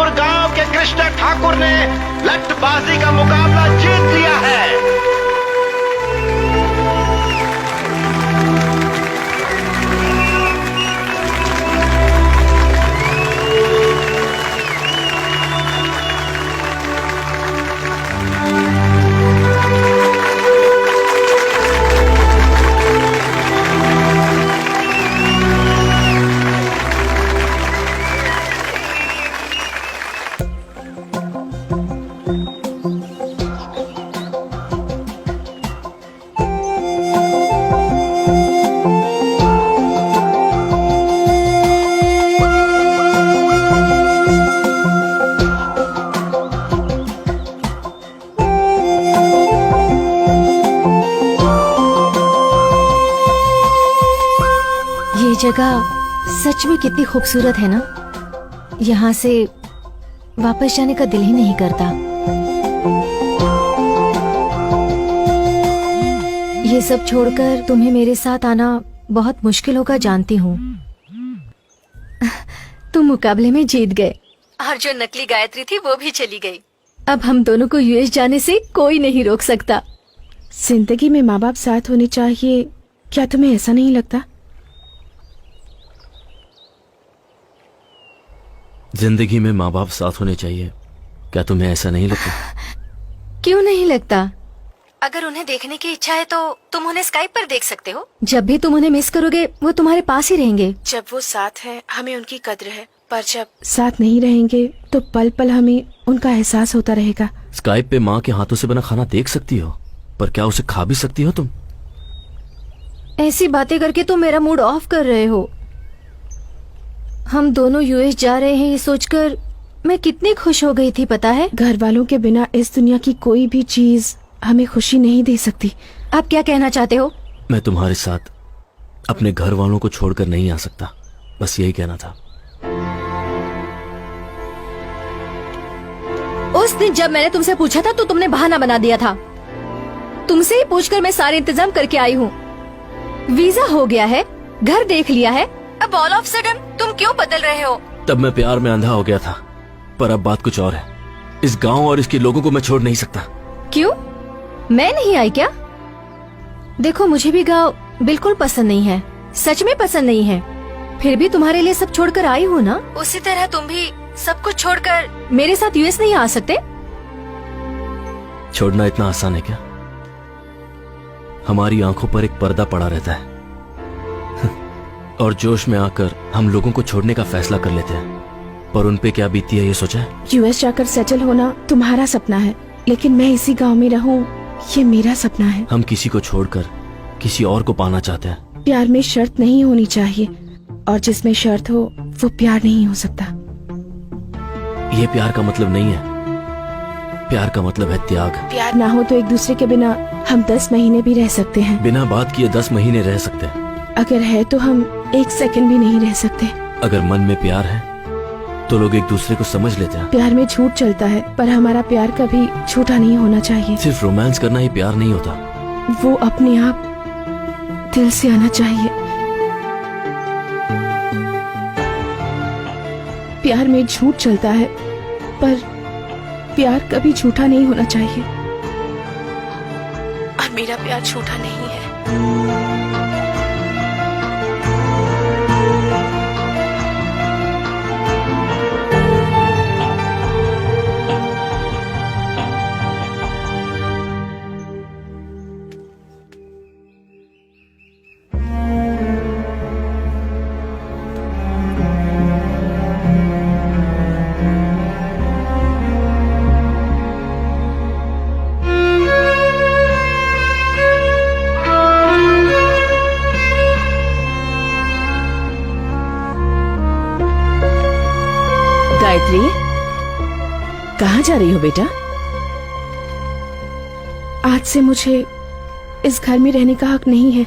रामपुर गांव के कृष्ण ठाकुर ने लठबाजी का मुकाबला जीत लिया है। जगह सच में कितनी खूबसूरत है ना। यहाँ से वापस जाने का दिल ही नहीं करता। ये सब छोड़कर तुम्हें मेरे साथ आना बहुत मुश्किल होगा, जानती हूँ। तुम मुकाबले में जीत गए और जो नकली गायत्री थी वो भी चली गई। अब हम दोनों को यूएस जाने से कोई नहीं रोक सकता। जिंदगी में माँ बाप साथ होने चाहिए, क्या तुम्हें ऐसा नहीं लगता? जिंदगी में माँ बाप साथ होने चाहिए, क्या तुम्हें ऐसा नहीं लगता? क्यों नहीं लगता? अगर उन्हें देखने की इच्छा है तो तुम उन्हें स्काइप पर देख सकते हो। जब भी तुम उन्हें मिस करोगे वो तुम्हारे पास ही रहेंगे। जब वो साथ है हमें उनकी कद्र है, पर जब साथ नहीं रहेंगे तो पल पल हमें उनका एहसास होता रहेगा। स्काइप पे माँ के हाथों से बना खाना देख सकती हो, पर क्या उसे खा भी सकती हो तुम? ऐसी बातें करके तुम मेरा मूड ऑफ कर रहे हो। हम दोनों यूएस जा रहे हैं ये सोचकर मैं कितनी खुश हो गई थी, पता है? घर वालों के बिना इस दुनिया की कोई भी चीज हमें खुशी नहीं दे सकती। आप क्या कहना चाहते हो? मैं तुम्हारे साथ अपने घर वालों को छोड़कर नहीं आ सकता, बस यही कहना था। उस दिन जब मैंने तुमसे पूछा था तो तुमने बहाना बना दिया था। तुमसे ही पूछकर मैं सारे इंतजाम करके आई हूँ। वीजा हो गया है, घर देख लिया है, अब ऑल ऑफ सडन तुम क्यों बदल रहे हो? तब मैं प्यार में अंधा हो गया था, पर अब बात कुछ और है। इस गांव और इसके लोगों को मैं छोड़ नहीं सकता। क्यों? मैं नहीं आई क्या? देखो मुझे भी गांव बिल्कुल पसंद नहीं है, सच में पसंद नहीं है। फिर भी तुम्हारे लिए सब छोड़कर आई हूँ ना। उसी तरह तुम भी सब कुछ छोड़कर मेरे साथ यूएस नहीं आ सकते? छोड़ना इतना आसान है क्या? हमारी आंखों पर एक पर्दा पड़ा रहता है और जोश में आकर हम लोगों को छोड़ने का फैसला कर लेते हैं, पर उन पे क्या बीती है ये सोचा है? यूएस जाकर सेटल होना तुम्हारा सपना है, लेकिन मैं इसी गांव में रहूं ये मेरा सपना है। हम किसी को छोड़कर किसी और को पाना चाहते हैं। प्यार में शर्त नहीं होनी चाहिए, और जिसमें शर्त हो वो प्यार नहीं हो सकता। ये प्यार का मतलब नहीं है। प्यार का मतलब है त्याग। प्यार ना हो तो एक दूसरे के बिना हम 10 महीने भी रह सकते हैं। बिना बात किए 10 महीने रह सकते हैं। अगर है तो हम 1 सेकंड भी नहीं रह सकते। अगर मन में प्यार है तो लोग एक दूसरे को समझ लेते हैं। प्यार में झूठ चलता है, पर हमारा प्यार कभी झूठा नहीं होना चाहिए। सिर्फ रोमांस करना ही प्यार नहीं होता। वो अपने आप दिल से आना चाहिए। प्यार में झूठ चलता है, पर प्यार कभी झूठा नहीं होना चाहिए, और मेरा प्यार झूठा नहीं है। गायत्री, कहाँ जा रही हो बेटा? आज से मुझे इस घर में रहने का हक नहीं है।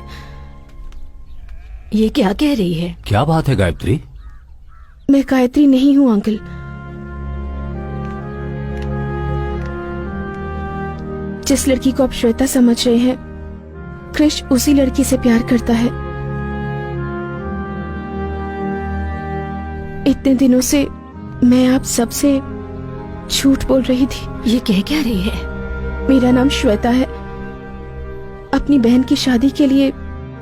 ये क्या कह रही है? क्या बात है गायत्री? मैं गायत्री नहीं हूँ अंकल। जिस लड़की को आप श्वेता समझ रहे हैं, कृष उसी लड़की से प्यार करता है। इतने दिनों से मैं आप सबसे झूठ बोल रही थी। ये कह क्या रही है? मेरा नाम श्वेता है। अपनी बहन की शादी के लिए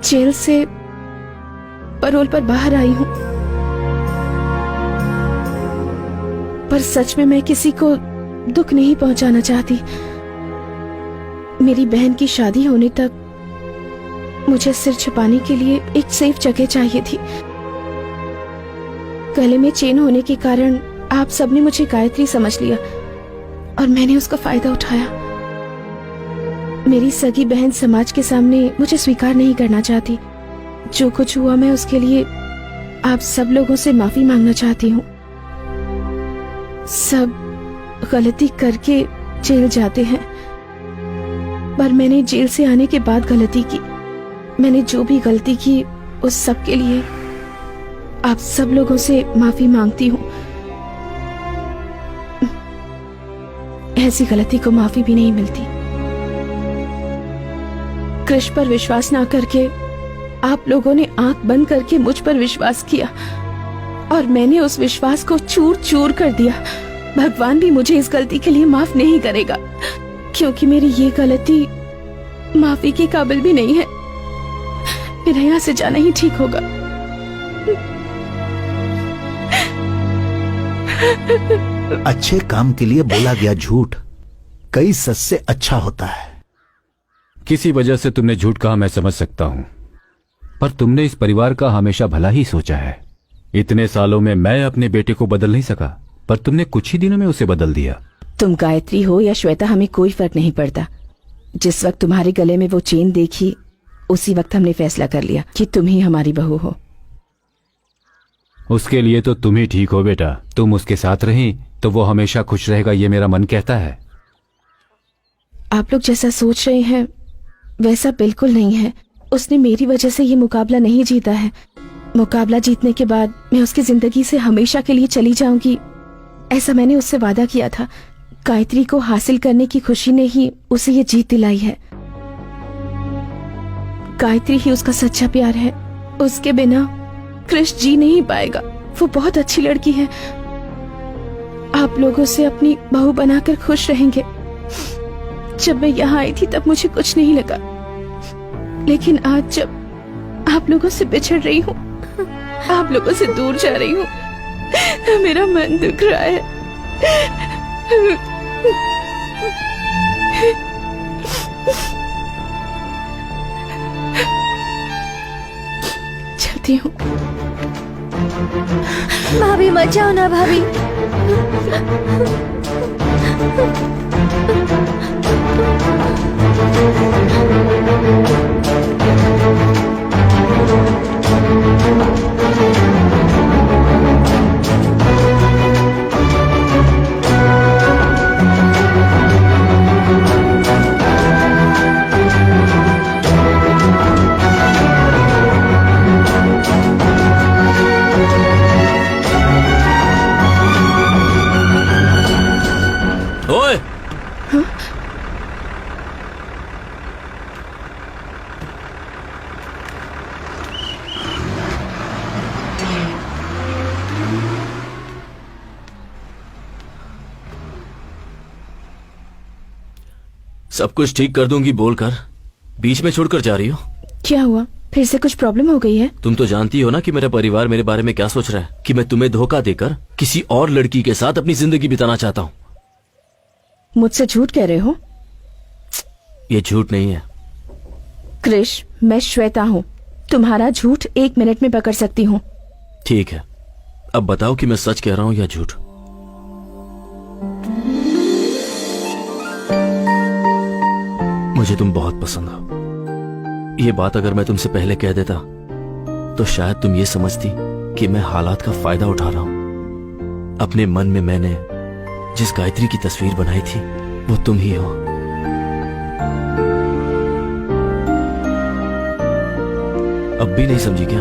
जेल से पैरोल पर बाहर आई हूँ, पर सच में मैं किसी को दुख नहीं पहुंचाना चाहती। मेरी बहन की शादी होने तक मुझे सिर छुपाने के लिए एक सेफ जगह चाहिए थी। गले में चेन होने के कारण आप सबने मुझे गायत्री समझ लिया और मैंने उसका फायदा उठाया। मेरी सगी बहन समाज के सामने मुझे स्वीकार नहीं करना चाहती। जो कुछ हुआ मैं उसके लिए आप सब लोगों से माफी मांगना चाहती हूँ। सब गलती करके जेल जाते हैं, पर मैंने जेल से आने के बाद गलती की। मैंने जो भी गलती की उस सब के लिए आप सब लोगों से माफी मांगती हूँ। ऐसी गलती को माफी भी नहीं मिलती। कृष्ण पर विश्वास ना करके आप लोगों ने आंख बंद करके मुझ पर विश्वास किया और मैंने उस विश्वास को चूर चूर कर दिया। भगवान भी मुझे इस गलती के लिए माफ नहीं करेगा, क्योंकि मेरी ये गलती माफी के काबिल भी नहीं है। मेरा यहाँ से जाना ही ठीक होगा। अच्छे काम के लिए बोला गया झूठ कई सच से अच्छा होता है। किसी वजह से तुमने झूठ कहा, मैं समझ सकता हूं, पर तुमने इस परिवार का हमेशा भला ही सोचा है। इतने सालों में मैं अपने बेटे को बदल नहीं सका, पर तुमने कुछ ही दिनों में उसे बदल दिया। तुम गायत्री हो या श्वेता, हमें कोई फर्क नहीं पड़ता। जिस वक्त तुम्हारे गले में वो चेन देखी, उसी वक्त हमने फैसला कर लिया कि तुम ही हमारी बहू हो। उसके लिए तो तुम ही ठीक हो बेटा। तुम उसके साथ रही तो वो हमेशा खुश रहेगा, ये मेरा मन कहता है। आप लोग जैसा सोच रहे हैं वैसा बिल्कुल नहीं है। उसने मेरी वजह से ये मुकाबला नहीं जीता है। मुकाबला जीतने के बाद मैं उसकी जिंदगी से हमेशा के लिए चली जाऊंगी, ऐसा मैंने उससे वादा किया था। गायत्री को हासिल करने की खुशी ने ही उसे ये जीत दिलाई है। गायत्री ही उसका सच्चा प्यार है। उसके बिना कृष्ण जी नहीं पाएगा। वो बहुत अच्छी लड़की है। आप लोगों से अपनी बहू बनाकर खुश रहेंगे। जब मैं यहाँ आई थी तब मुझे कुछ नहीं लगा, लेकिन आज जब आप लोगों से बिछड़ रही हूँ, आप लोगों से दूर जा रही हूँ, मेरा मन दुख रहा है। चलती हूँ। भाभी मत जाओ ना भाभी। ओए, सब कुछ ठीक कर दूंगी बोलकर बीच में छोड़कर जा रही हो। क्या हुआ? फिर से कुछ प्रॉब्लम हो गई है? तुम तो जानती हो ना कि मेरा परिवार मेरे बारे में क्या सोच रहा है, कि मैं तुम्हें धोखा देकर किसी और लड़की के साथ अपनी जिंदगी बिताना चाहता हूँ। मुझसे झूठ कह रहे हो? ये झूठ नहीं है। कृष, मैं श्वेता हूँ। तुम्हारा झूठ 1 मिनट में पकड़ सकती हूँ। ठीक है, अब बताओ कि मैं सच कह रहा हूँ या झूठ। मुझे तुम बहुत पसंद हो। ये बात अगर मैं तुमसे पहले कह देता तो शायद तुम ये समझती कि मैं हालात का फायदा उठा रहा हूं। अपने मन में मैंने जिस गायत्री की तस्वीर बनाई थी वो तुम ही हो। अब भी नहीं समझी क्या?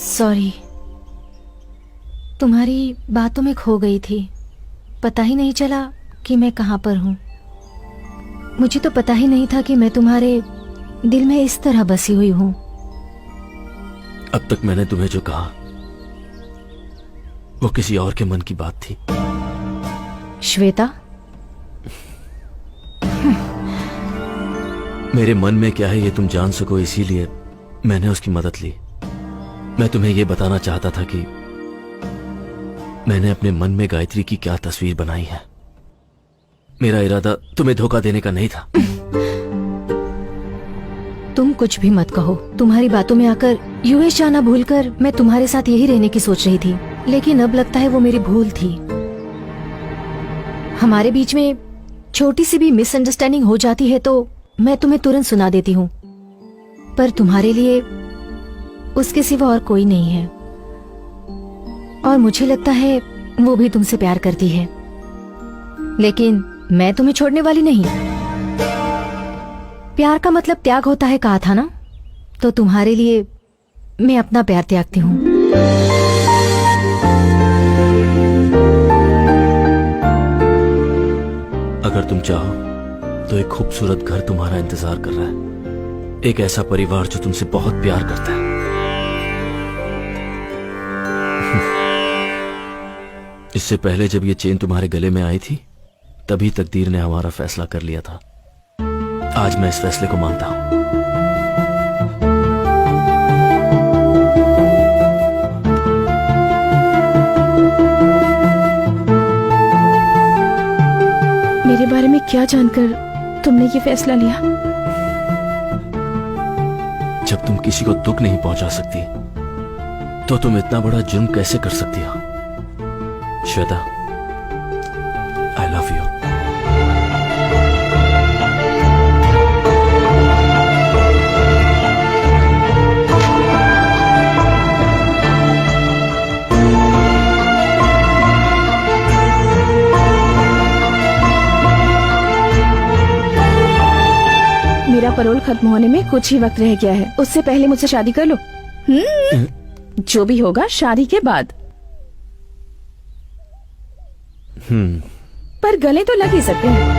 सॉरी, तुम्हारी बातों में खो गई थी। पता ही नहीं चला कि मैं कहाँ पर हूँ। मुझे तो पता ही नहीं था कि मैं तुम्हारे दिल में इस तरह बसी हुई हूँ। अब तक मैंने तुम्हें जो कहा वो किसी और के मन की बात थी। श्वेता, मेरे मन में क्या है ये तुम जान सको, इसीलिए मैंने उसकी मदद ली। मैं तुम्हें ये बताना चाहता था कि मैंने अपने मन में गायत्री की क्या तस्वीर बनाई है। मेरा इरादा तुम्हें धोखा देने का नहीं था। तुम कुछ भी मत कहो। तुम्हारी बातों में आकर यूएस जाना भूलकर मैं तुम्हारे साथ यही रहने की सोच रही थी, लेकिन अब लगता है वो मेरी भूल थी। हमारे बीच में छोटी सी भी मिसअंडरस्टैंडिंग हो जाती है तो मैं तुम्हें तुरंत सुना देती हूँ, पर तुम्हारे लिए उसके सिवा और कोई नहीं है। और मुझे लगता है वो भी तुमसे प्यार करती है, लेकिन मैं तुम्हें छोड़ने वाली नहीं। प्यार का मतलब त्याग होता है कहा था ना, तो तुम्हारे लिए मैं अपना प्यार त्यागती हूँ। अगर तुम चाहो तो एक खूबसूरत घर तुम्हारा इंतजार कर रहा है, एक ऐसा परिवार जो तुमसे बहुत प्यार करता है। इससे पहले जब ये चेन तुम्हारे गले में आई थी तभी तकदीर ने हमारा फैसला कर लिया था। आज मैं इस फैसले को मानता हूं। मेरे बारे में क्या जानकर तुमने ये फैसला लिया? जब तुम किसी को दुख नहीं पहुंचा सकती तो तुम इतना बड़ा जुर्म कैसे कर सकती हो? श्वेता, आई लव यू। मेरा पैरोल खत्म होने में कुछ ही वक्त रह गया है, उससे पहले मुझसे शादी कर लो। जो भी होगा शादी के बाद। पर गले तो लग ही सकते हैं।